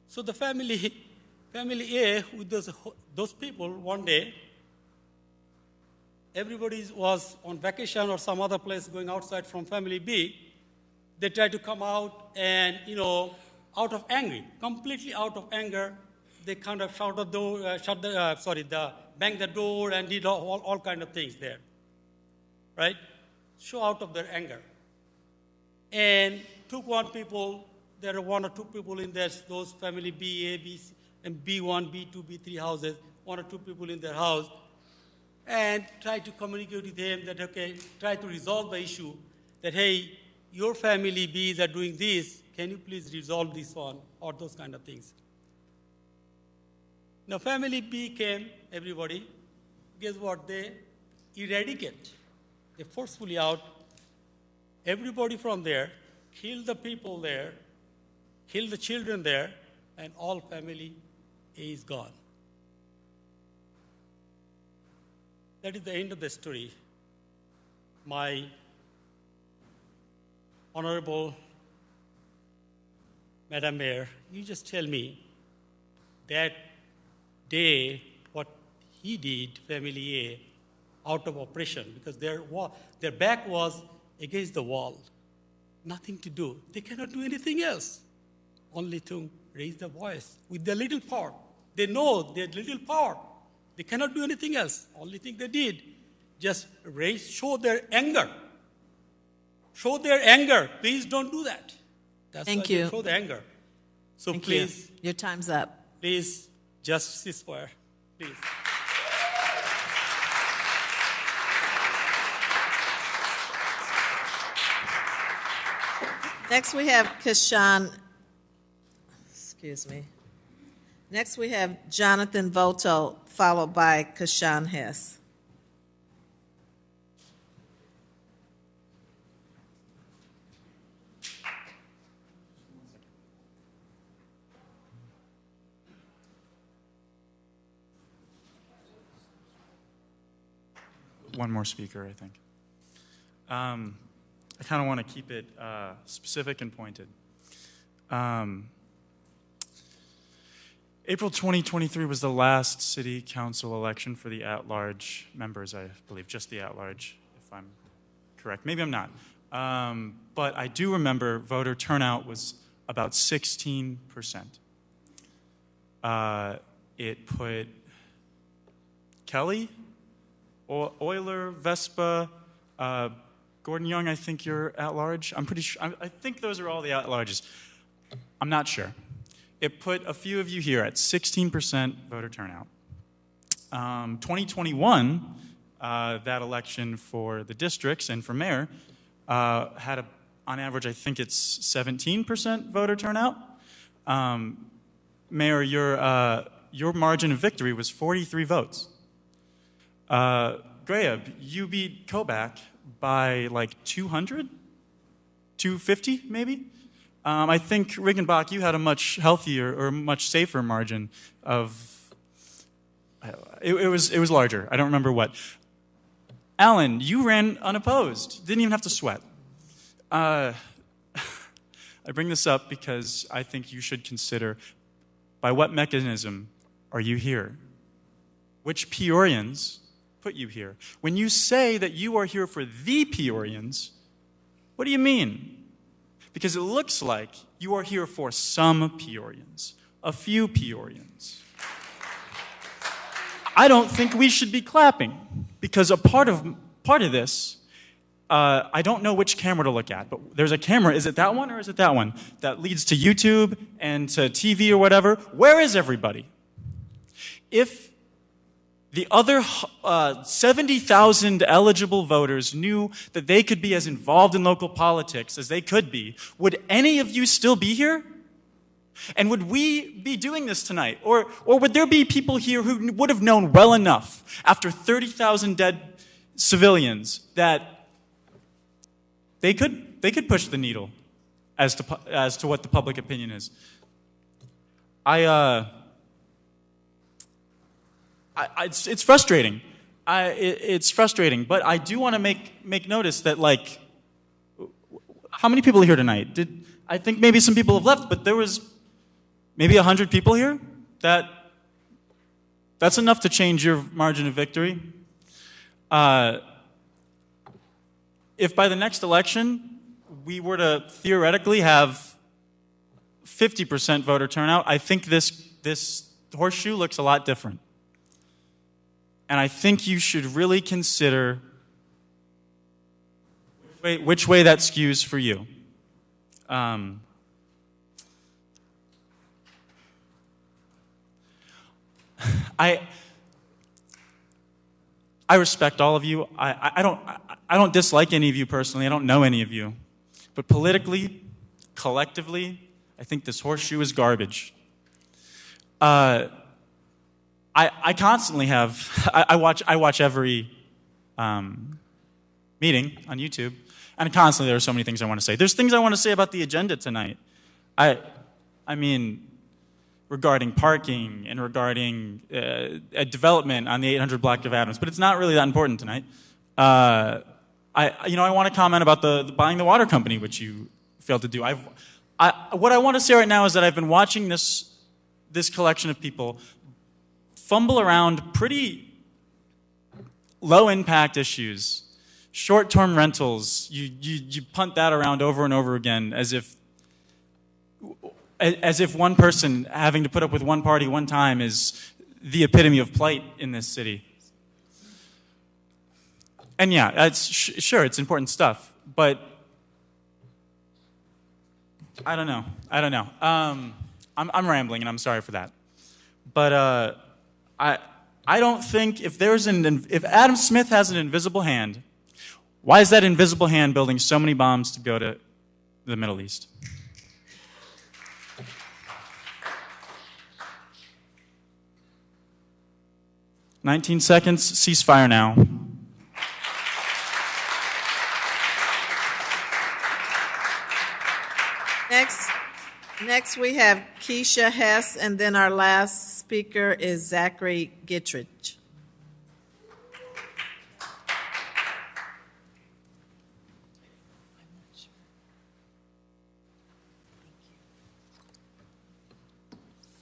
M: So the family A with those people, one day, everybody was on vacation or some other place going outside from family B. They tried to come out and, out of anger, completely out of anger, they kind of banged the door and did all kind of things there, right? Show out of their anger. And took there are one or two people in those family B, A, B, C, and B1, B2, B3 houses, one or two people in their house, and try to communicate with them that, okay, try to resolve the issue that, hey, your family Bs are doing this, can you please resolve this one, or those kind of things. Now, family B came, everybody, guess what? They forcefully out everybody from there, kill the people there, kill the children there, and all family A is gone. That is the end of the story. My Honorable Madam Mayor, you just tell me that day what he did, family A, out of oppression, because their back was against the wall. Nothing to do. They cannot do anything else, only to raise the voice with their little power. They know their little power. They cannot do anything else. Only thing they did, just show their anger. Show their anger. Please don't do that. That's
A: Thank
M: why
A: you.
M: They show the anger. So
A: Thank
M: please,
A: you. Your time's up.
M: please, just ceasefire. Please.
A: Next, we have Kashan. Excuse me. Next, we have Jonathan Voto, followed by Kashan Hess.
N: One more speaker, I think. I kind of want to keep it specific and pointed. April 2023 was the last city council election for the at-large members, I believe, just the at-large, if I'm correct. Maybe I'm not. But I do remember voter turnout was about 16%. It put Kelly, Euler, Vespa, Gordon Young, I think you're at-large. I'm pretty sure. I think those are all the at-larges. I'm not sure. It put a few of you here at 16% voter turnout. 2021, that election for the districts and for mayor, had on average, I think it's 17% voter turnout. Mayor, your margin of victory was 43 votes. Graham, you beat Kobach by like 200, 250 maybe. I think Riggenbach, you had a much healthier or much safer margin of. It was larger. I don't remember what. Alan, you ran unopposed. Didn't even have to sweat. I bring this up because I think you should consider by what mechanism are you here? Which Peorians put you here? When you say that you are here for the Peorians, what do you mean? Because it looks like you are here for some Peorians, a few Peorians. I don't think we should be clapping, because a part of this, I don't know which camera to look at, but there's a camera. Is it that one or is it that one that leads to YouTube and to TV or whatever? Where is everybody? If the other 70,000 eligible voters knew that they could be as involved in local politics as they could be, would any of you still be here? And would we be doing this tonight? Or would there be people here who would have known well enough after 30,000 dead civilians that they could push the needle as to what the public opinion is? It's frustrating. it's frustrating. But I do want to make notice that, like, how many people are here tonight? I think maybe some people have left, but there was maybe 100 people here. That's enough to change your margin of victory. If by the next election we were to theoretically have 50% voter turnout, I think this horseshoe looks a lot different. And I think you should really consider which way that skews for you. I respect all of you. I don't dislike any of you personally. I don't know any of you. But politically, collectively, I think this horseshoe is garbage. I constantly have, I watch every meeting on YouTube, and constantly there are so many things I want to say. There's things I want to say about the agenda tonight. I mean, regarding parking and regarding development on the 800 block of Adams, but it's not really that important tonight. I want to comment about the buying the water company, which you failed to do. What I want to say right now is that I've been watching this collection of people fumble around pretty low-impact issues, short-term rentals. You punt that around over and over again as if one person having to put up with one party one time is the epitome of plight in this city. And yeah, sure, it's important stuff, but I don't know. I'm rambling, and I'm sorry for that. But I don't think if Adam Smith has an invisible hand, why is that invisible hand building so many bombs to go to the Middle East? "19 seconds, ceasefire now."
A: Next we have Keisha Hess, and then our last speaker is Zachary Gittridge.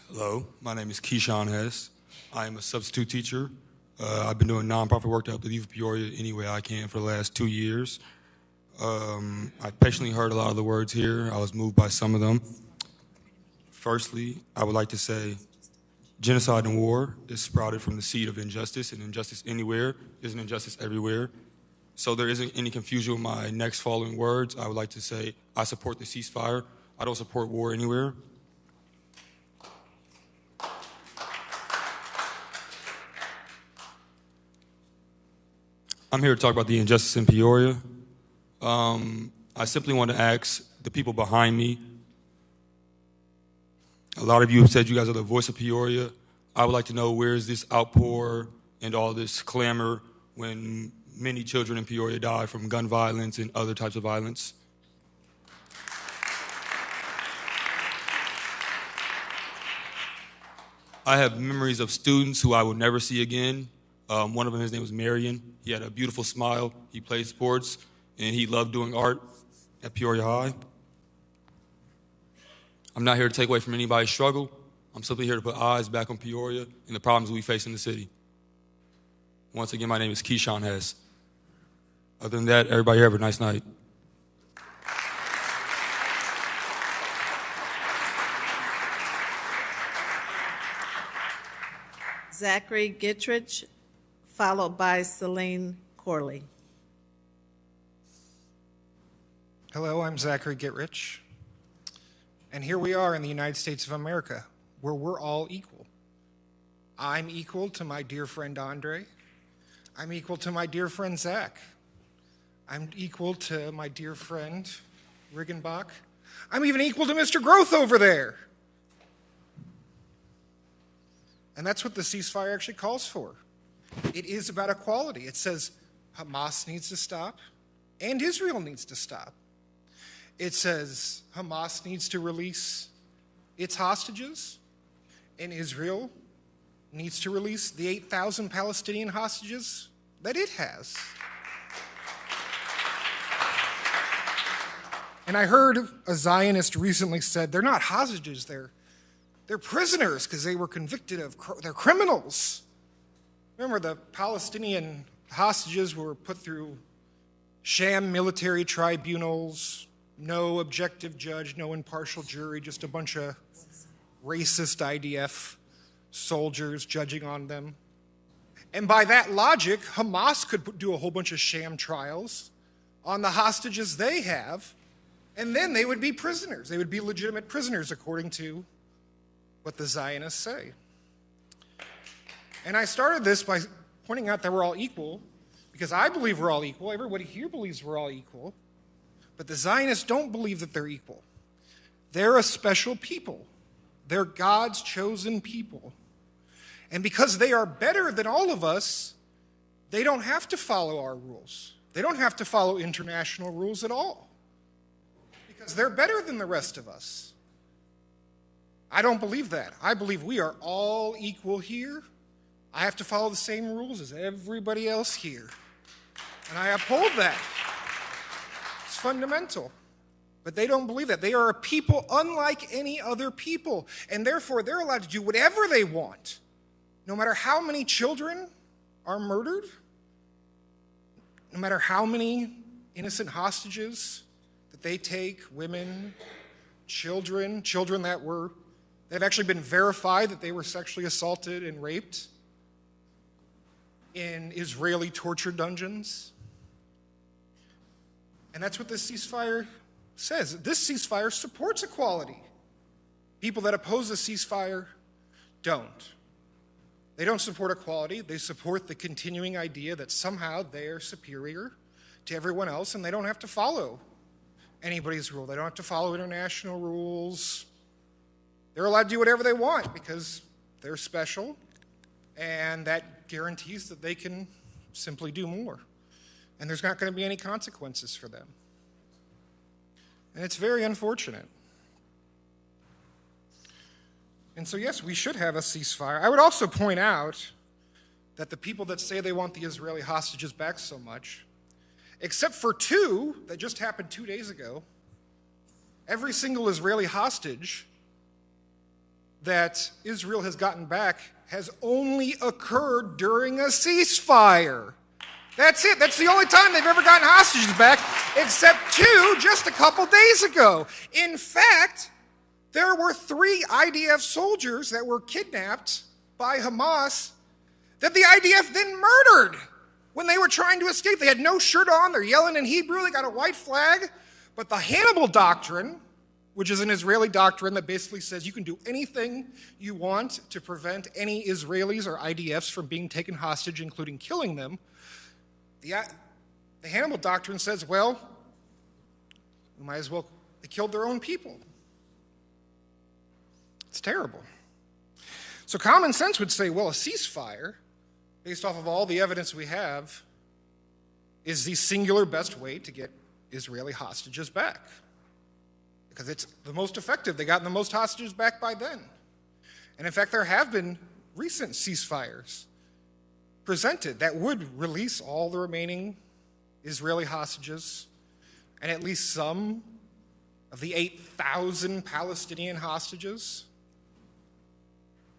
O: Hello, my name is Keyshawn Hess. I am a substitute teacher. I've been doing nonprofit work to help the youth of Peoria any way I can for the last 2 years. I patiently heard a lot of the words here. I was moved by some of them. Firstly, I would like to say genocide and war is sprouted from the seed of injustice, and injustice anywhere is an injustice everywhere. So there isn't any confusion with my next following words. I would like to say I support the ceasefire. I don't support war anywhere. I'm here to talk about the injustice in Peoria. I simply want to ask the people behind me. A lot of you have said you guys are the voice of Peoria. I would like to know, where is this outpour and all this clamor when many children in Peoria die from gun violence and other types of violence? I have memories of students who I will never see again. One of them, his name was Marion. He had a beautiful smile. He played sports, and he loved doing art at Peoria High. I'm not here to take away from anybody's struggle. I'm simply here to put eyes back on Peoria and the problems we face in the city. Once again, my name is Keyshawn Hess. Other than that, everybody have a nice night.
A: Zachary Gittridge, followed by Celine Corley.
P: Hello, I'm Zachary Gittridge. And here we are in the United States of America, where we're all equal. I'm equal to my dear friend Andre. I'm equal to my dear friend Zach. I'm equal to my dear friend Riggenbach. I'm even equal to Mr. Growth over there. And that's what the ceasefire actually calls for. It is about equality. It says Hamas needs to stop and Israel needs to stop. It says Hamas needs to release its hostages and Israel needs to release the 8,000 Palestinian hostages that it has. And I heard a Zionist recently said they're not hostages, they're prisoners because they were convicted of, they're criminals. Remember, the Palestinian hostages were put through sham military tribunals, no objective judge, no impartial jury, just a bunch of racist IDF soldiers judging on them. And by that logic, Hamas could do a whole bunch of sham trials on the hostages they have, and then they would be prisoners. They would be legitimate prisoners according to what the Zionists say. And I started this by pointing out that we're all equal, because I believe we're all equal. Everybody here believes we're all equal. But the Zionists don't believe that they're equal. They're a special people. They're God's chosen people. And because they are better than all of us, they don't have to follow our rules. They don't have to follow international rules at all, because they're better than the rest of us. I don't believe that. I believe we are all equal here. I have to follow the same rules as everybody else here. And I uphold that. It's fundamental. But they don't believe that. They are a people unlike any other people. And therefore, they're allowed to do whatever they want. No matter how many children are murdered, no matter how many innocent hostages that they take, women, children that have actually been verified that they were sexually assaulted and raped in Israeli torture dungeons. And that's what this ceasefire says. This ceasefire supports equality. People that oppose the ceasefire don't. They don't support equality. They support the continuing idea that somehow they're superior to everyone else, and they don't have to follow anybody's rule. They don't have to follow international rules. They're allowed to do whatever they want because they're special, and that guarantees that they can simply do more. And there's not going to be any consequences for them. And it's very unfortunate. And so, yes, we should have a ceasefire. I would also point out that the people that say they want the Israeli hostages back so much, except for two that just happened 2 days ago, every single Israeli hostage that Israel has gotten back has only occurred during a ceasefire. That's it. That's the only time they've ever gotten hostages back, except two just a couple days ago. In fact, there were 3 IDF soldiers that were kidnapped by Hamas that the IDF then murdered when they were trying to escape. They had no shirt on. They're yelling in Hebrew. They got a white flag. But the Hannibal Doctrine, which is an Israeli doctrine that basically says you can do anything you want to prevent any Israelis or IDFs from being taken hostage, including killing them, the Hannibal Doctrine says, well, we might as well, they killed their own people. It's terrible. So common sense would say, well, a ceasefire, based off of all the evidence we have, is the singular best way to get Israeli hostages back. Because it's the most effective. They got the most hostages back by then. And in fact, there have been recent ceasefires presented that would release all the remaining Israeli hostages and at least some of the 8,000 Palestinian hostages.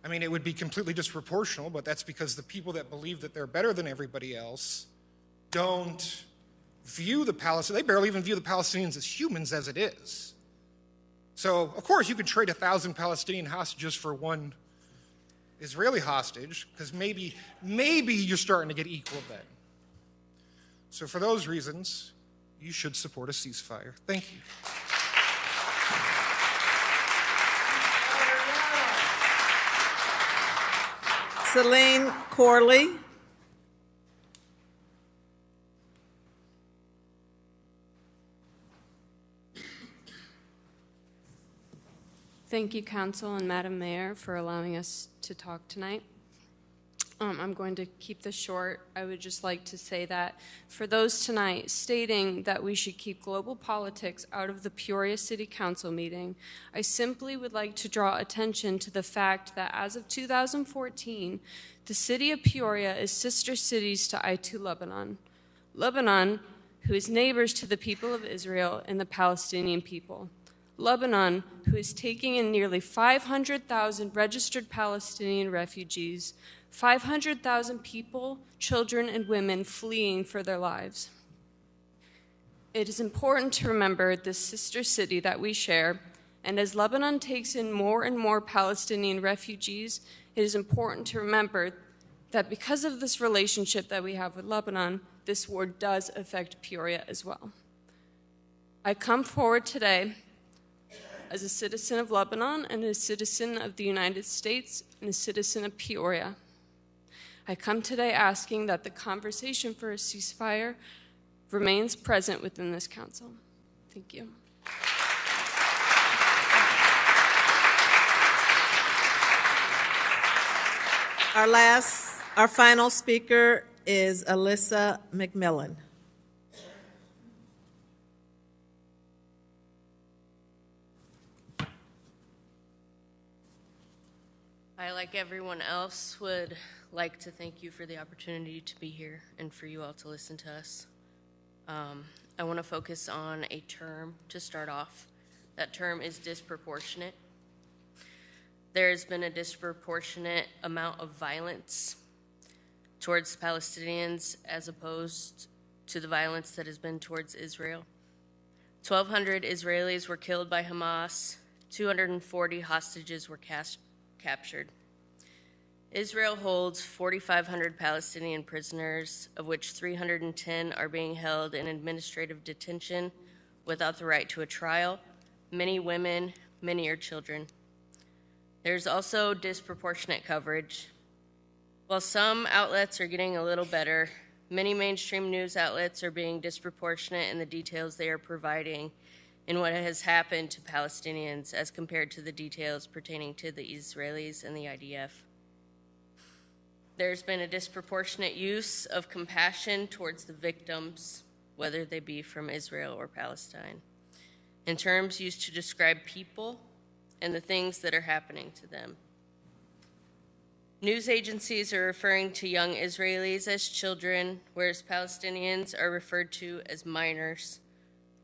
P: I mean, it would be completely disproportional, but that's because the people that believe that they're better than everybody else don't view the Palestinians, they barely even view the Palestinians as humans as it is. So, of course, you can trade 1,000 Palestinian hostages for one Israeli hostage, because maybe you're starting to get equal then. So for those reasons, you should support a ceasefire. Thank you.
A: Celine Corley.
Q: Thank you, Council and Madam Mayor, for allowing us to talk tonight. I'm going to keep this short. I would just like to say that for those tonight stating that we should keep global politics out of the Peoria City Council meeting, I simply would like to draw attention to the fact that as of 2014, the city of Peoria is sister cities to I-2 Lebanon. Lebanon, who is neighbors to the people of Israel and the Palestinian people. Lebanon, who is taking in nearly 500,000 registered Palestinian refugees, 500,000 people, children, and women fleeing for their lives. It is important to remember this sister city that we share, and as Lebanon takes in more and more Palestinian refugees, it is important to remember that because of this relationship that we have with Lebanon, this war does affect Peoria as well. I come forward today as a citizen of Lebanon and a citizen of the United States and a citizen of Peoria. I come today asking that the conversation for a ceasefire remains present within this council. Thank you.
A: Our final speaker is Alyssa McMillan.
R: I, like everyone else, would like to thank you for the opportunity to be here and for you all to listen to us. I want to focus on a term to start off. That term is disproportionate. There's been a disproportionate amount of violence towards Palestinians as opposed to the violence that has been towards Israel. 1,200 Israelis were killed by Hamas. 240 hostages were captured. Israel holds 4,500 Palestinian prisoners, of which 310 are being held in administrative detention without the right to a trial. Many women, many are children. There's also disproportionate coverage. While some outlets are getting a little better, many mainstream news outlets are being disproportionate in the details they are providing in what has happened to Palestinians as compared to the details pertaining to the Israelis and the IDF. There's been a disproportionate use of compassion towards the victims, whether they be from Israel or Palestine, in terms used to describe people and the things that are happening to them. News agencies are referring to young Israelis as children, whereas Palestinians are referred to as minors.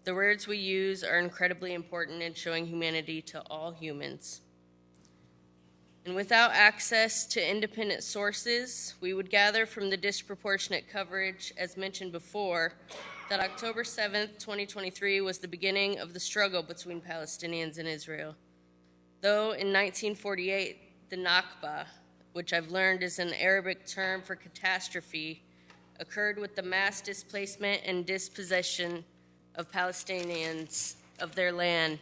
R: The words we use are incredibly important in showing humanity to all humans. And without access to independent sources, we would gather from the disproportionate coverage, as mentioned before, that October 7th, 2023 was the beginning of the struggle between Palestinians and Israel. Though in 1948, the Nakba, which I've learned is an Arabic term for catastrophe, occurred with the mass displacement and dispossession of Palestinians of their land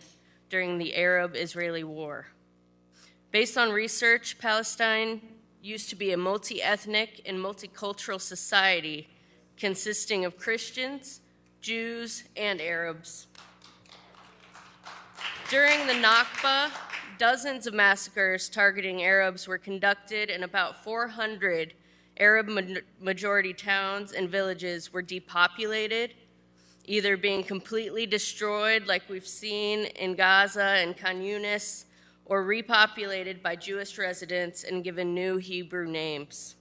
R: during the Arab-Israeli War. Based on research, Palestine used to be a multi-ethnic and multicultural society consisting of Christians, Jews, and Arabs. During the Nakba, dozens of massacres targeting Arabs were conducted, and about 400 Arab-majority towns and villages were depopulated, either being completely destroyed, like we've seen in Gaza and Khan Yunis, or repopulated by Jewish residents and given new Hebrew names.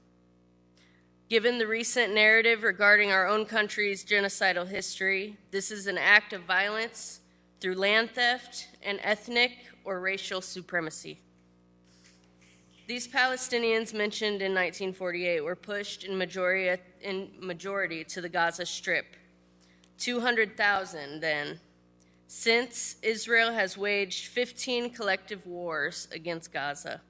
R: Given the recent narrative regarding our own country's genocidal history, this is an act of violence through land theft and ethnic or racial supremacy. These Palestinians mentioned in 1948 were pushed in majority to the Gaza Strip. 200,000 then. Since, Israel has waged 15 collective wars against Gaza.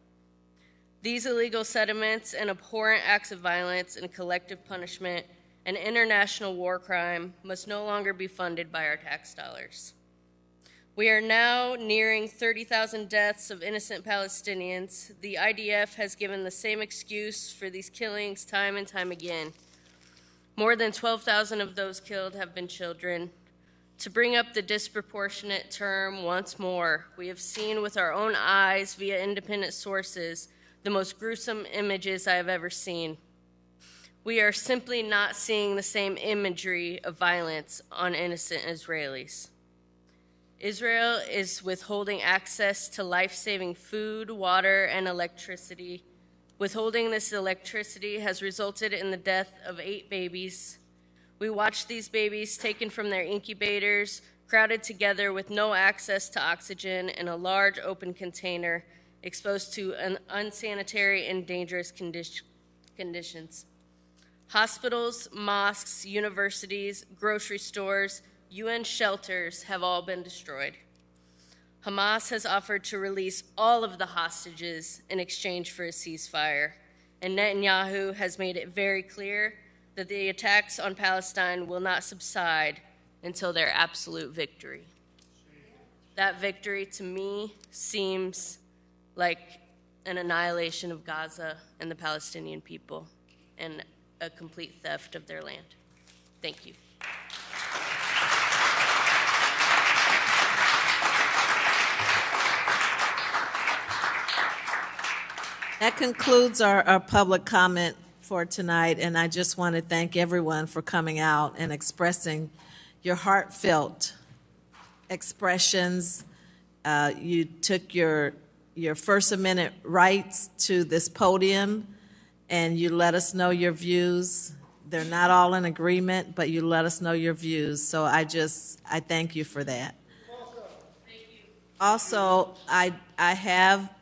R: These illegal settlements and abhorrent acts of violence and collective punishment, an international war crime, must no longer be funded by our tax dollars. We are now nearing 30,000 deaths of innocent Palestinians. The IDF has given the same excuse for these killings time and time again. More than 12,000 of those killed have been children. To bring up the disproportionate term once more, we have seen with our own eyes via independent sources the most gruesome images I have ever seen. We are simply not seeing the same imagery of violence on innocent Israelis. Israel is withholding access to life-saving food, water, and electricity. Withholding this electricity has resulted in the death of 8 babies. We watched these babies taken from their incubators, crowded together with no access to oxygen in a large open container, exposed to unsanitary and dangerous conditions. Hospitals, mosques, universities, grocery stores, UN shelters have all been destroyed. Hamas has offered to release all of the hostages in exchange for a ceasefire, and Netanyahu has made it very clear that the attacks on Palestine will not subside until their absolute victory. That victory, to me, seems like an annihilation of Gaza and the Palestinian people and a complete theft of their land. Thank you.
A: That concludes our public comment for tonight, and I just want to thank everyone for coming out and expressing your heartfelt expressions. You took your First Amendment rights to this podium, and you let us know your views. They're not all in agreement, but you let us know your views. So I thank you for that. Also, I have,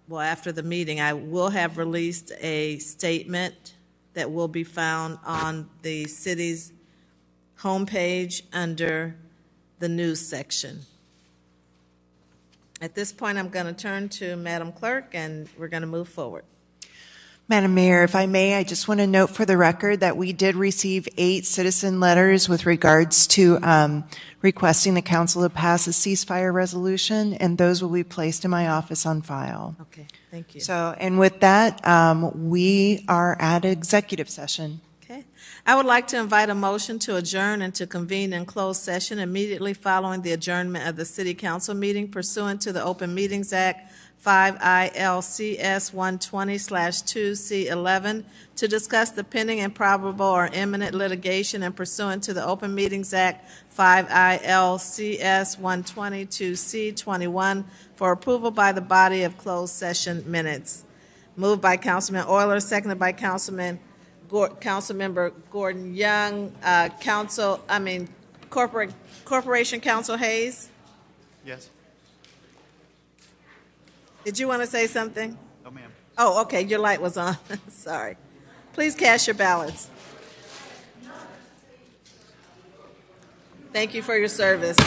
A: well, after the meeting, I will have released a statement that will be found on the city's homepage under the news section. At this point, I'm going to turn to Madam Clerk, and we're going to move forward.
S: Madam Mayor, if I may, I just want to note for the record that we did receive 8 citizen letters with regards to requesting the council to pass a ceasefire resolution, and those will be placed in my office on file.
A: Okay, thank you.
S: So, and with that, we are at executive session.
A: Okay. I would like to invite a motion to adjourn and to convene in closed session immediately following the adjournment of the City Council meeting pursuant to the Open Meetings Act 5 ILCS 120/2C11 to discuss the pending and probable or imminent litigation and pursuant to the Open Meetings Act 5 ILCS 122C21 for approval by the body of closed session minutes. Moved by Councilman Euler, seconded by Councilmember Gordon Young. Corporation Counsel Hayes.
T: Yes.
A: Did you want to say something?
T: No, ma'am.
A: Oh, okay, your light was on. Sorry. Please cast your ballots. Thank you for your service.